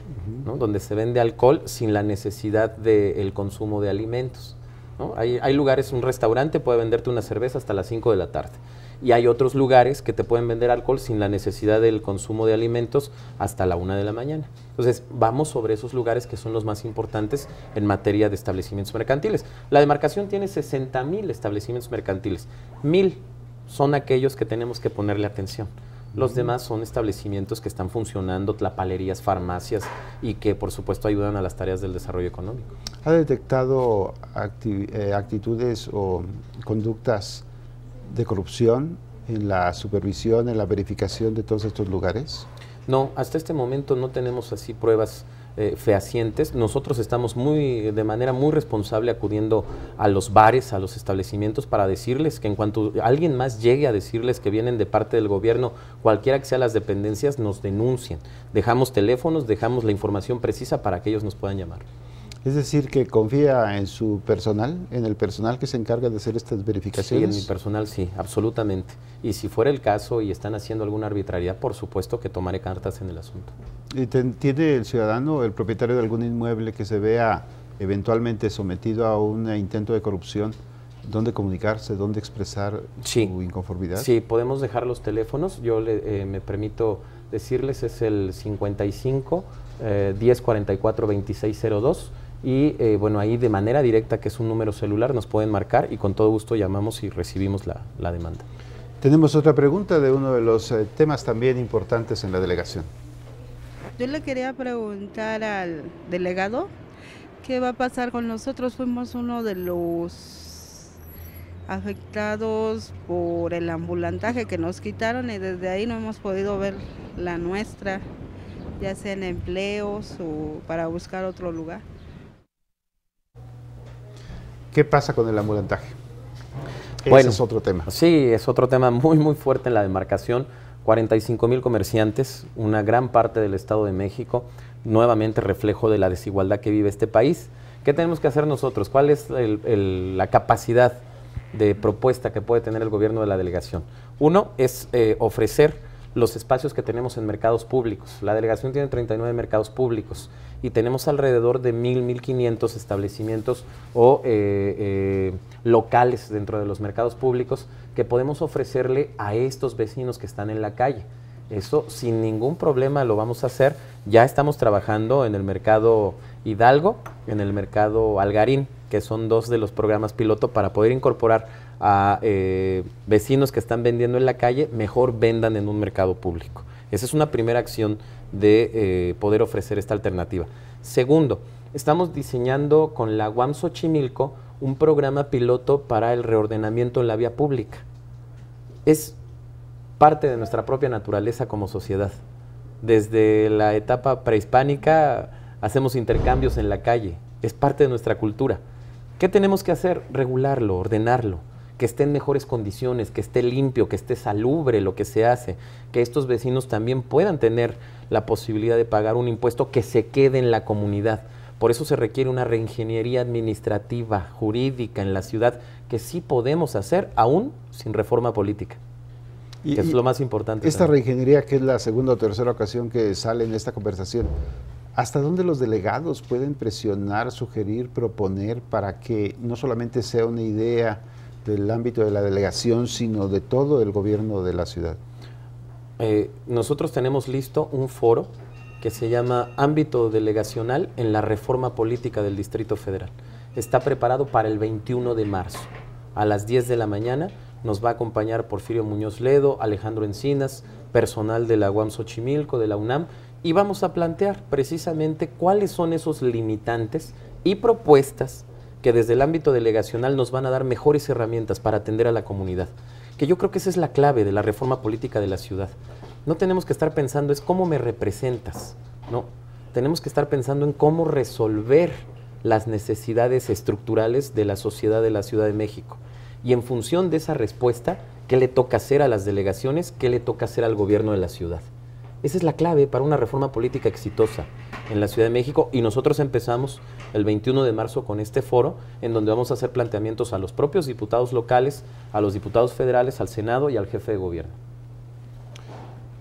¿no? Donde se vende alcohol sin la necesidad del consumo de alimentos, ¿no? Hay lugares, un restaurante puede venderte una cerveza hasta las 5 de la tarde y hay otros lugares que te pueden vender alcohol sin la necesidad del consumo de alimentos hasta la 1 de la mañana. Entonces vamos sobre esos lugares que son los más importantes en materia de establecimientos mercantiles. La demarcación tiene 60,000 establecimientos mercantiles, 1,000 son aquellos que tenemos que ponerle atención. Los demás son establecimientos que están funcionando, tlapalerías, farmacias y que por supuesto ayudan a las tareas del desarrollo económico. ¿Ha detectado actitudes o conductas de corrupción en la supervisión, en la verificación de todos estos lugares? No, hasta este momento no tenemos así pruebas fehacientes. Nosotros estamos de manera muy responsable acudiendo a los bares, a los establecimientos para decirles que en cuanto alguien más llegue a decirles que vienen de parte del gobierno, cualquiera que sea las dependencias, nos denuncien. Dejamos teléfonos, dejamos la información precisa para que ellos nos puedan llamar. Es decir, que confía en su personal, en el personal que se encarga de hacer estas verificaciones. Sí, en mi personal sí, absolutamente. Y si fuera el caso y están haciendo alguna arbitrariedad, por supuesto que tomaré cartas en el asunto. ¿Y tiene el ciudadano, el propietario de algún inmueble que se vea eventualmente sometido a un intento de corrupción, dónde comunicarse, dónde expresar su inconformidad? Sí, podemos dejar los teléfonos. Yo me permito decirles, es el 55 1044 2602. Y bueno, ahí de manera directa, que es un número celular, nos pueden marcar y con todo gusto llamamos y recibimos la demanda. Tenemos otra pregunta de uno de los temas también importantes en la delegación. Yo le quería preguntar al delegado qué va a pasar con nosotros. Fuimos uno de los afectados por el ambulantaje que nos quitaron y desde ahí no hemos podido ver la nuestra, ya sea en empleos o para buscar otro lugar. ¿Qué pasa con el ambulantaje? Bueno, ese es otro tema. Sí, es otro tema muy, muy fuerte en la demarcación. 45,000 comerciantes, una gran parte del Estado de México, nuevamente reflejo de la desigualdad que vive este país. ¿Qué tenemos que hacer nosotros? ¿Cuál es la capacidad de propuesta que puede tener el gobierno de la delegación? Uno es ofrecer los espacios que tenemos en mercados públicos. La delegación tiene 39 mercados públicos y tenemos alrededor de 1,500 establecimientos o locales dentro de los mercados públicos que podemos ofrecerle a estos vecinos que están en la calle. Eso sin ningún problema lo vamos a hacer. Ya estamos trabajando en el mercado Hidalgo, en el mercado Algarín, que son dos de los programas piloto para poder incorporar a vecinos que están vendiendo en la calle, mejor vendan en un mercado público. Esa es una primera acción de poder ofrecer esta alternativa. Segundo, estamos diseñando con la UAM Xochimilco un programa piloto para el reordenamiento en la vía pública. Es parte de nuestra propia naturaleza como sociedad. Desde la etapa prehispánica hacemos intercambios en la calle, es parte de nuestra cultura. ¿Qué tenemos que hacer? Regularlo, ordenarlo, que esté en mejores condiciones, que esté limpio, que esté salubre lo que se hace, que estos vecinos también puedan tener la posibilidad de pagar un impuesto que se quede en la comunidad. Por eso se requiere una reingeniería administrativa, jurídica en la ciudad, que sí podemos hacer aún sin reforma política, que es lo más importante. Esta reingeniería, que es la segunda o tercera ocasión que sale en esta conversación, ¿hasta dónde los delegados pueden presionar, sugerir, proponer para que no solamente sea una idea del ámbito de la delegación, sino de todo el gobierno de la ciudad? Nosotros tenemos listo un foro que se llama Ámbito Delegacional en la Reforma Política del Distrito Federal. Está preparado para el 21 de marzo. A las 10 de la mañana nos va a acompañar Porfirio Muñoz Ledo, Alejandro Encinas, personal de la UAM Xochimilco, de la UNAM, y vamos a plantear precisamente cuáles son esos limitantes y propuestas que desde el ámbito delegacional nos van a dar mejores herramientas para atender a la comunidad. Que yo creo que esa es la clave de la reforma política de la ciudad. No tenemos que estar pensando es cómo me representas, no. Tenemos que estar pensando en cómo resolver las necesidades estructurales de la sociedad de la Ciudad de México. Y en función de esa respuesta, ¿qué le toca hacer a las delegaciones? ¿Qué le toca hacer al gobierno de la ciudad? Esa es la clave para una reforma política exitosa en la Ciudad de México, y nosotros empezamos el 21 de marzo con este foro, en donde vamos a hacer planteamientos a los propios diputados locales, a los diputados federales, al Senado y al jefe de gobierno.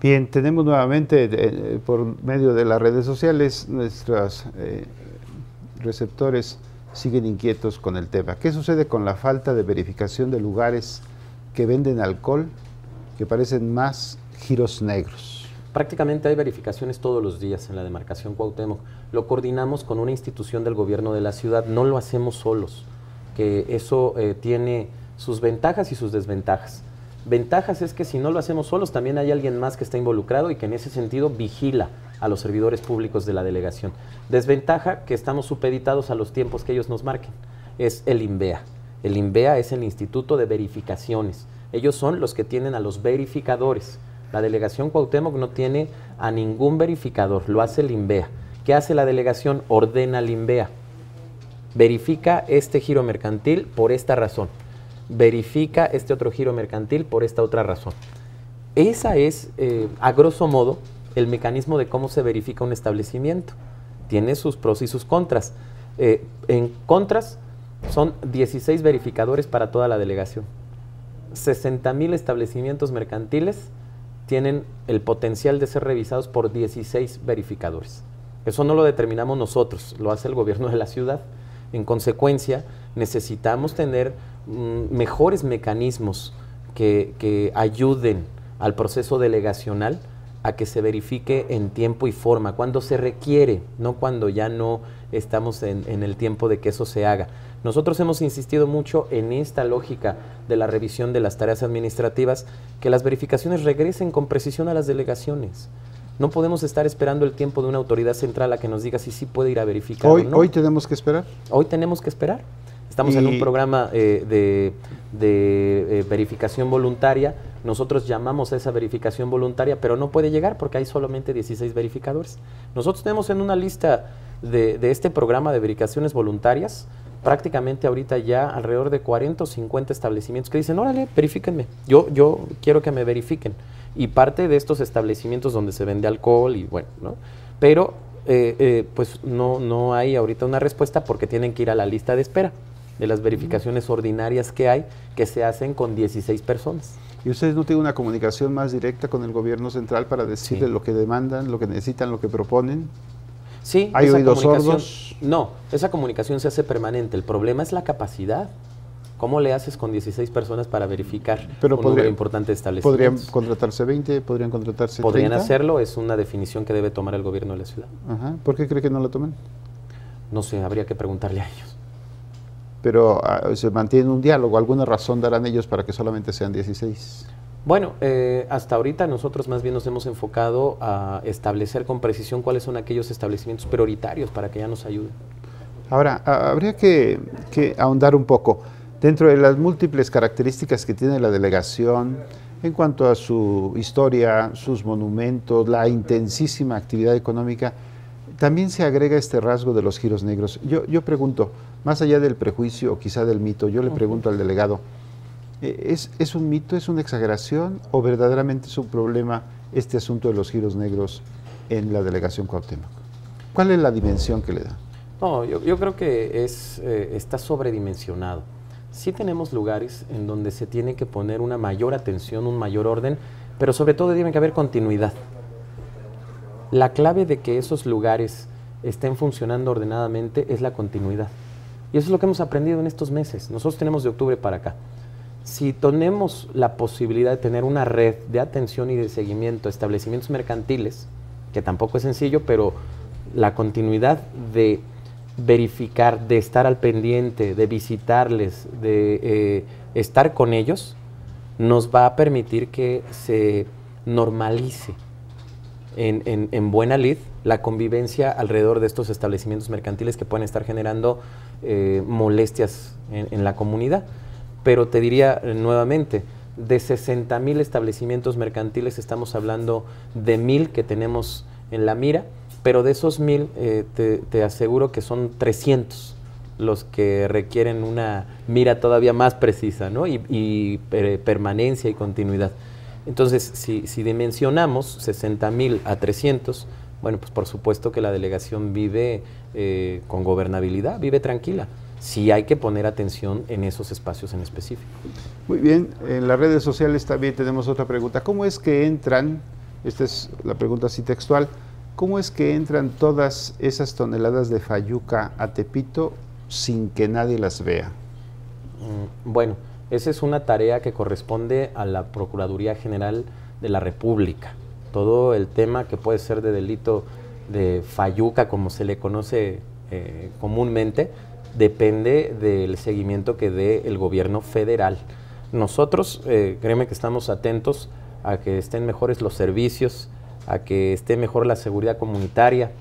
Bien, tenemos nuevamente por medio de las redes sociales, nuestros receptores siguen inquietos con el tema. ¿Qué sucede con la falta de verificación de lugares que venden alcohol, que parecen más giros negros? Prácticamente hay verificaciones todos los días en la demarcación Cuauhtémoc. Lo coordinamos con una institución del gobierno de la ciudad, no lo hacemos solos, que eso tiene sus ventajas y sus desventajas. Ventajas es que si no lo hacemos solos, también hay alguien más que está involucrado y que en ese sentido vigila a los servidores públicos de la delegación. Desventaja, que estamos supeditados a los tiempos que ellos nos marquen, es el INVEA. El INVEA es el Instituto de Verificaciones. Ellos son los que tienen a los verificadores. La delegación Cuauhtémoc no tiene a ningún verificador, lo hace el INVEA. ¿Qué hace la delegación? Ordena al INVEA. Verifica este giro mercantil por esta razón. Verifica este otro giro mercantil por esta otra razón. Esa es, a grosso modo, el mecanismo de cómo se verifica un establecimiento. Tiene sus pros y sus contras. En contras, son 16 verificadores para toda la delegación. 60,000 establecimientos mercantiles tienen el potencial de ser revisados por 16 verificadores. Eso no lo determinamos nosotros, lo hace el gobierno de la ciudad. En consecuencia, necesitamos tener mejores mecanismos que ayuden al proceso delegacional a que se verifique en tiempo y forma, cuando se requiere, no cuando ya no estamos en el tiempo de que eso se haga. Nosotros hemos insistido mucho en esta lógica de la revisión de las tareas administrativas, que las verificaciones regresen con precisión a las delegaciones. No podemos estar esperando el tiempo de una autoridad central a que nos diga si sí puede ir a verificar o no. ¿Hoy tenemos que esperar? Hoy tenemos que esperar. Estamos en un programa de verificación voluntaria. Nosotros llamamos a esa verificación voluntaria, pero no puede llegar porque hay solamente 16 verificadores. Nosotros tenemos en una lista de este programa de verificaciones voluntarias prácticamente ahorita ya alrededor de 40 o 50 establecimientos que dicen, órale, verifíquenme, yo quiero que me verifiquen. Y parte de estos establecimientos donde se vende alcohol y bueno, ¿no? Pero pues no hay ahorita una respuesta porque tienen que ir a la lista de espera de las verificaciones ordinarias que hay, que se hacen con 16 personas. ¿Y ustedes no tienen una comunicación más directa con el gobierno central para decirle lo que demandan, lo que necesitan, lo que proponen? Sí. ¿Hay oídos sordos? No, esa comunicación se hace permanente. El problema es la capacidad. ¿Cómo le haces con 16 personas para verificar un número importante de establecimientos? ¿Podrían contratarse 20? ¿Podrían contratarse 30? Podrían hacerlo, es una definición que debe tomar el gobierno de la ciudad. Ajá. ¿Por qué cree que no la toman? No sé, habría que preguntarle a ellos. Pero se mantiene un diálogo, ¿alguna razón darán ellos para que solamente sean 16? Bueno, hasta ahorita nosotros más bien nos hemos enfocado a establecer con precisión cuáles son aquellos establecimientos prioritarios para que ya nos ayuden. Ahora, habría que ahondar un poco. Dentro de las múltiples características que tiene la delegación, en cuanto a su historia, sus monumentos, la intensísima actividad económica, también se agrega este rasgo de los giros negros. Yo pregunto, más allá del prejuicio o quizá del mito, yo le pregunto al delegado, ¿es un mito, es una exageración o verdaderamente es un problema este asunto de los giros negros en la delegación Cuauhtémoc? ¿Cuál es la dimensión que le da? No, yo creo que está sobredimensionado. Sí tenemos lugares en donde se tiene que poner una mayor atención, un mayor orden, pero sobre todo tiene que haber continuidad. La clave de que esos lugares estén funcionando ordenadamente es la continuidad. Y eso es lo que hemos aprendido en estos meses. Nosotros tenemos de octubre para acá. Si tenemos la posibilidad de tener una red de atención y de seguimiento a establecimientos mercantiles, que tampoco es sencillo, pero la continuidad de verificar, de estar al pendiente, de visitarles, de estar con ellos, nos va a permitir que se normalice en buena lid la convivencia alrededor de estos establecimientos mercantiles que pueden estar generando molestias en la comunidad. Pero te diría nuevamente, de 60,000 establecimientos mercantiles estamos hablando de 1,000 que tenemos en la mira, pero de esos 1,000 te aseguro que son 300 los que requieren una mira todavía más precisa, ¿no? y permanencia y continuidad. Entonces, si dimensionamos 60,000 a 300, bueno, pues por supuesto que la delegación vive con gobernabilidad, vive tranquila. Sí hay que poner atención en esos espacios en específico. Muy bien, en las redes sociales también tenemos otra pregunta. ¿Cómo es que entran, esta es la pregunta así textual, cómo es que entran todas esas toneladas de fayuca a Tepito sin que nadie las vea? Bueno, esa es una tarea que corresponde a la Procuraduría General de la República. Todo el tema que puede ser de delito de fayuca, como se le conoce comúnmente, depende del seguimiento que dé el gobierno federal. Nosotros, créeme que estamos atentos a que estén mejores los servicios, a que esté mejor la seguridad comunitaria,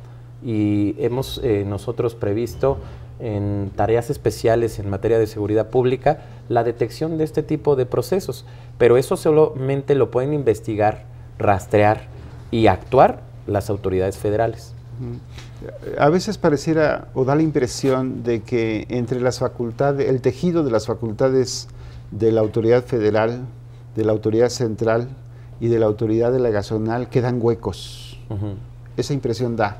y hemos nosotros previsto en tareas especiales en materia de seguridad pública la detección de este tipo de procesos, pero eso solamente lo pueden investigar, rastrear y actuar las autoridades federales. A veces pareciera o da la impresión de que entre las facultades, el tejido de las facultades de la autoridad federal, de la autoridad central y de la autoridad delegacional quedan huecos. Esa impresión da.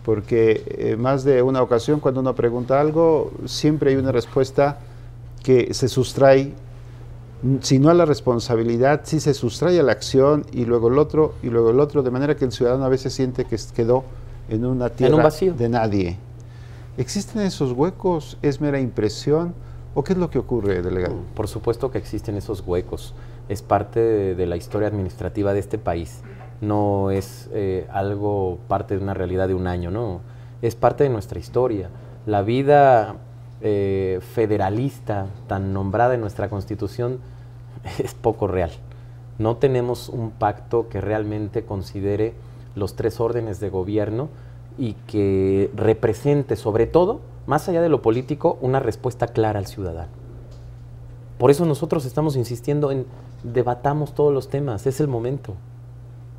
porque más de una ocasión cuando uno pregunta algo, siempre hay una respuesta que se sustrae, si no a la responsabilidad, sí se sustrae a la acción y luego el otro, de manera que el ciudadano a veces siente que quedó en una tierra, en un vacío de nadie. ¿Existen esos huecos? ¿Es mera impresión? ¿O qué es lo que ocurre, delegado? Por supuesto que existen esos huecos. Es parte de la historia administrativa de este país. No es algo parte de una realidad de un año, no. Es parte de nuestra historia. La vida federalista tan nombrada en nuestra Constitución es poco real. No tenemos un pacto que realmente considere los 3 órdenes de gobierno y que represente, sobre todo, más allá de lo político, una respuesta clara al ciudadano. Por eso nosotros estamos insistiendo en debatamos todos los temas, es el momento.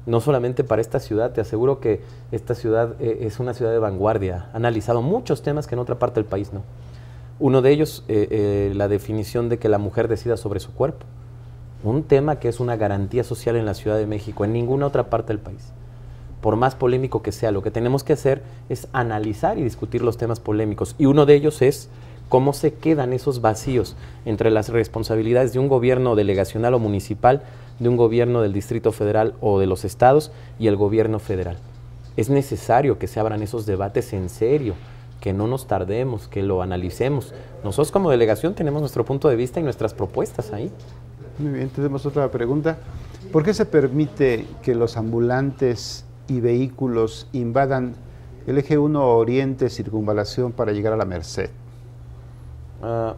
No solamente para esta ciudad, te aseguro que esta ciudad es una ciudad de vanguardia, ha analizado muchos temas que en otra parte del país no. Uno de ellos, la definición de que la mujer decida sobre su cuerpo. Un tema que es una garantía social en la Ciudad de México, en ninguna otra parte del país. Por más polémico que sea, lo que tenemos que hacer es analizar y discutir los temas polémicos. Y uno de ellos es cómo se quedan esos vacíos entre las responsabilidades de un gobierno delegacional o municipal, de un gobierno del Distrito Federal o de los estados y el gobierno federal. Es necesario que se abran esos debates en serio, que no nos tardemos, que lo analicemos. Nosotros como delegación tenemos nuestro punto de vista y nuestras propuestas ahí. Muy bien, tenemos otra pregunta. ¿Por qué se permite que los ambulantes y vehículos invadan el eje 1 Oriente Circunvalación para llegar a la Merced?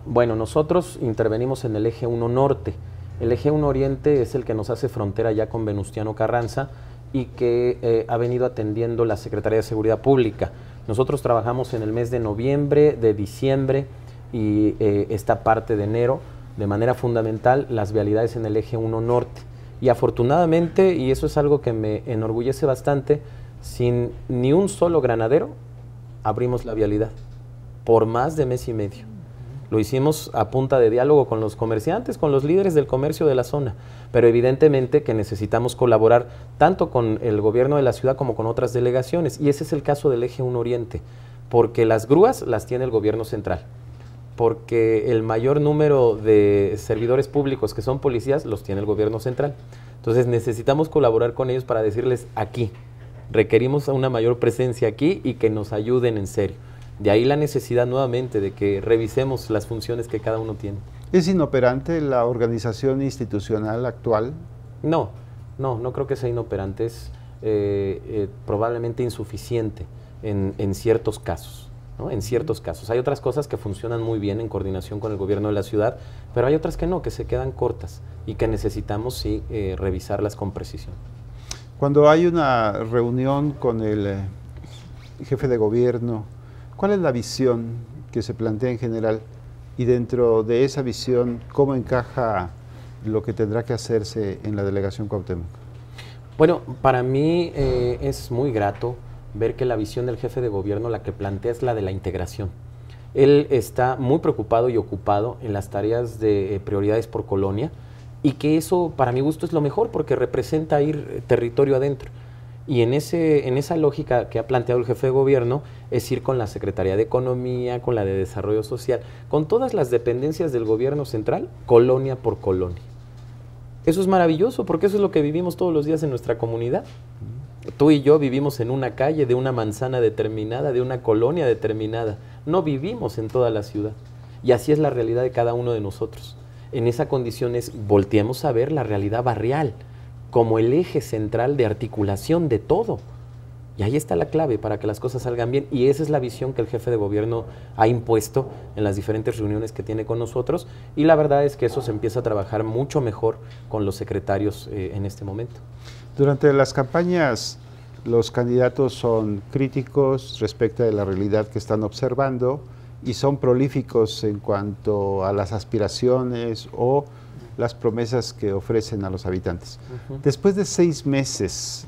Bueno, nosotros intervenimos en el eje 1 Norte. El eje 1 Oriente es el que nos hace frontera ya con Venustiano Carranza y que ha venido atendiendo la Secretaría de Seguridad Pública. Nosotros trabajamos en el mes de noviembre, de diciembre y esta parte de enero, de manera fundamental, las vialidades en el eje 1 Norte. Y afortunadamente, y eso es algo que me enorgullece bastante, sin ni un solo granadero abrimos la vialidad por más de mes y medio. Lo hicimos a punta de diálogo con los comerciantes, con los líderes del comercio de la zona, pero evidentemente que necesitamos colaborar tanto con el gobierno de la ciudad como con otras delegaciones, y ese es el caso del eje 1 Oriente, porque las grúas las tiene el gobierno central, porque el mayor número de servidores públicos que son policías los tiene el gobierno central. Entonces necesitamos colaborar con ellos para decirles aquí, requerimos una mayor presencia aquí y que nos ayuden en serio. De ahí la necesidad nuevamente de que revisemos las funciones que cada uno tiene. ¿Es inoperante la organización institucional actual? No creo que sea inoperante, es probablemente insuficiente en ciertos casos. ¿No? En ciertos casos. Hay otras cosas que funcionan muy bien en coordinación con el gobierno de la ciudad, pero hay otras que no, que se quedan cortas y que necesitamos sí revisarlas con precisión. Cuando hay una reunión con el jefe de gobierno, ¿cuál es la visión que se plantea en general? Y dentro de esa visión, ¿cómo encaja lo que tendrá que hacerse en la delegación Cuauhtémoc? Bueno, para mí es muy grato ver que la visión del jefe de gobierno, la que plantea, es la de la integración. Él está muy preocupado y ocupado en las tareas de prioridades por colonia, y que eso, para mi gusto, es lo mejor, porque representa ir territorio adentro. Y en esa lógica que ha planteado el jefe de gobierno, es ir con la Secretaría de Economía, con la de Desarrollo Social, con todas las dependencias del gobierno central, colonia por colonia. Eso es maravilloso, porque eso es lo que vivimos todos los días en nuestra comunidad. Tú y yo vivimos en una calle de una manzana determinada, de una colonia determinada. No vivimos en toda la ciudad. Y así es la realidad de cada uno de nosotros. En esa condición volteemos a ver la realidad barrial como el eje central de articulación de todo. Y ahí está la clave para que las cosas salgan bien. Y esa es la visión que el jefe de gobierno ha impuesto en las diferentes reuniones que tiene con nosotros. Y la verdad es que eso se empieza a trabajar mucho mejor con los secretarios en este momento. Durante las campañas, los candidatos son críticos respecto de la realidad que están observando y son prolíficos en cuanto a las aspiraciones o las promesas que ofrecen a los habitantes. Después de 6 meses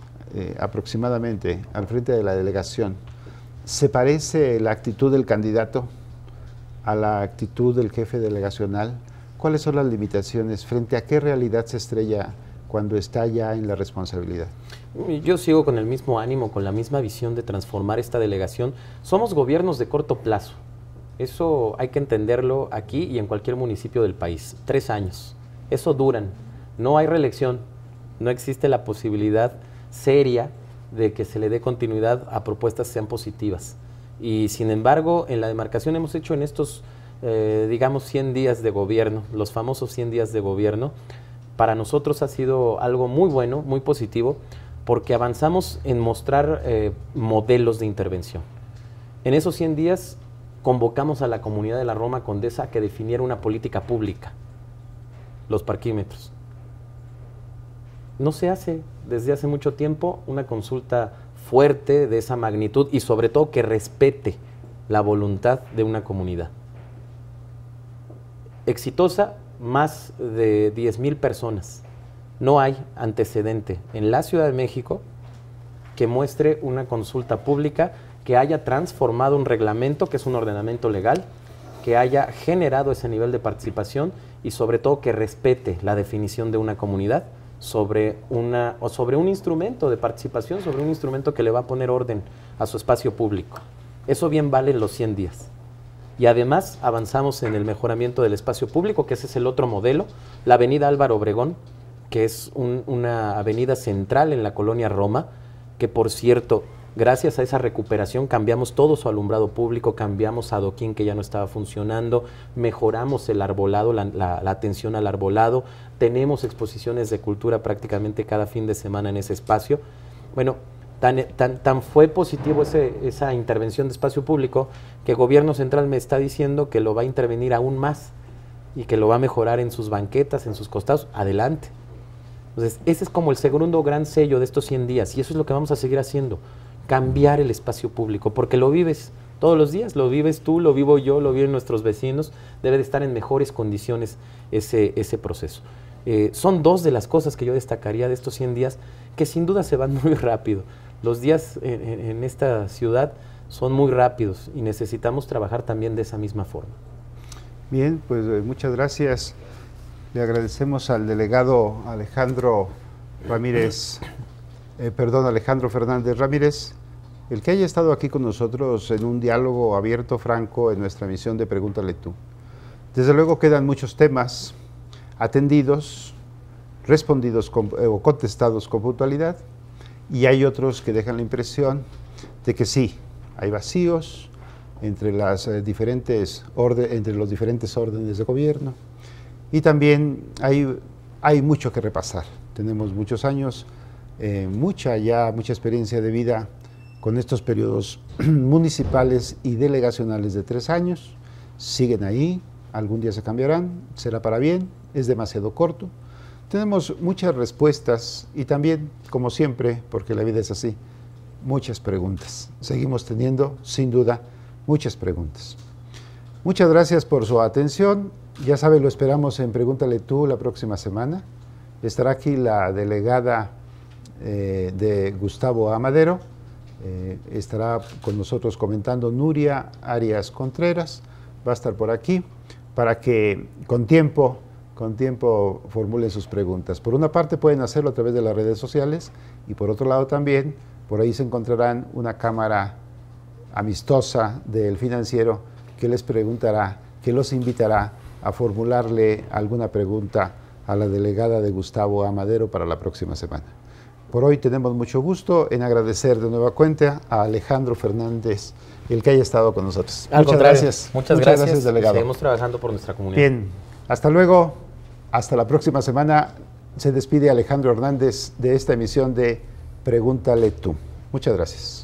aproximadamente al frente de la delegación, ¿se parece la actitud del candidato a la actitud del jefe delegacional? ¿Cuáles son las limitaciones? ¿Frente a qué realidad se estrella cuando está ya en la responsabilidad? Yo sigo con el mismo ánimo, con la misma visión de transformar esta delegación. Somos gobiernos de corto plazo. Eso hay que entenderlo aquí y en cualquier municipio del país. 3 años. Eso duran. No hay reelección. No existe la posibilidad seria de que se le dé continuidad a propuestas que sean positivas. Y sin embargo, en la demarcación hemos hecho en estos, digamos, 100 días de gobierno, los famosos 100 días de gobierno, para nosotros ha sido algo muy bueno, muy positivo, porque avanzamos en mostrar modelos de intervención. En esos 100 días convocamos a la comunidad de la Roma Condesa a que definiera una política pública, los parquímetros. No se hace desde hace mucho tiempo una consulta fuerte de esa magnitud y sobre todo que respete la voluntad de una comunidad. Exitosa, más de 10,000 personas. No hay antecedente en la Ciudad de México que muestre una consulta pública que haya transformado un reglamento, que es un ordenamiento legal, que haya generado ese nivel de participación y sobre todo que respete la definición de una comunidad sobre un instrumento de participación, sobre un instrumento que le va a poner orden a su espacio público. Eso bien vale en los 100 días. Y además avanzamos en el mejoramiento del espacio público, que ese es el otro modelo, la avenida Álvaro Obregón, que es una avenida central en la colonia Roma, que por cierto, gracias a esa recuperación cambiamos todo su alumbrado público, cambiamos adoquín que ya no estaba funcionando, mejoramos el arbolado, la atención al arbolado, tenemos exposiciones de cultura prácticamente cada fin de semana en ese espacio. Bueno, tan fue positivo esa intervención de espacio público que el gobierno central me está diciendo que lo va a intervenir aún más y que lo va a mejorar en sus banquetas, en sus costados. Adelante. Entonces, ese es como el segundo gran sello de estos 100 días y eso es lo que vamos a seguir haciendo, cambiar el espacio público, porque lo vives todos los días, lo vives tú, lo vivo yo, lo viven nuestros vecinos, debe de estar en mejores condiciones ese proceso. Son 2 de las cosas que yo destacaría de estos 100 días que sin duda se van muy rápido. Los días en esta ciudad son muy rápidos y necesitamos trabajar también de esa misma forma. Bien, pues muchas gracias. Le agradecemos al delegado Alejandro Fernández Ramírez, el que haya estado aquí con nosotros en un diálogo abierto, franco, en nuestra misión de Pregúntale Tú. Desde luego quedan muchos temas atendidos, respondidos o contestados con puntualidad, y hay otros que dejan la impresión de que sí, hay vacíos entre los diferentes órdenes de gobierno, y también hay mucho que repasar. Tenemos muchos años, mucha experiencia de vida con estos periodos municipales y delegacionales de 3 años. Siguen ahí, algún día se cambiarán, será para bien, es demasiado corto. Tenemos muchas respuestas y también, como siempre, porque la vida es así, muchas preguntas. Seguimos teniendo, sin duda, muchas preguntas. Muchas gracias por su atención. Ya sabe, lo esperamos en Pregúntale Tú la próxima semana. Estará aquí la delegada de Gustavo Amadero. Estará con nosotros comentando Nuria Arias Contreras. Va a estar por aquí para que con tiempo formulen sus preguntas. Por una parte pueden hacerlo a través de las redes sociales y por otro lado también, por ahí se encontrarán una cámara amistosa del Financiero que les preguntará, que los invitará a formularle alguna pregunta a la delegada de Gustavo Amadero para la próxima semana. Por hoy tenemos mucho gusto en agradecer de nueva cuenta a Alejandro Fernández el que haya estado con nosotros. Muchas gracias. Muchas gracias, delegado. Seguimos trabajando por nuestra comunidad. Bien, hasta luego. Hasta la próxima semana. Se despide Alejandro Hernández de esta emisión de Pregúntale Tú. Muchas gracias.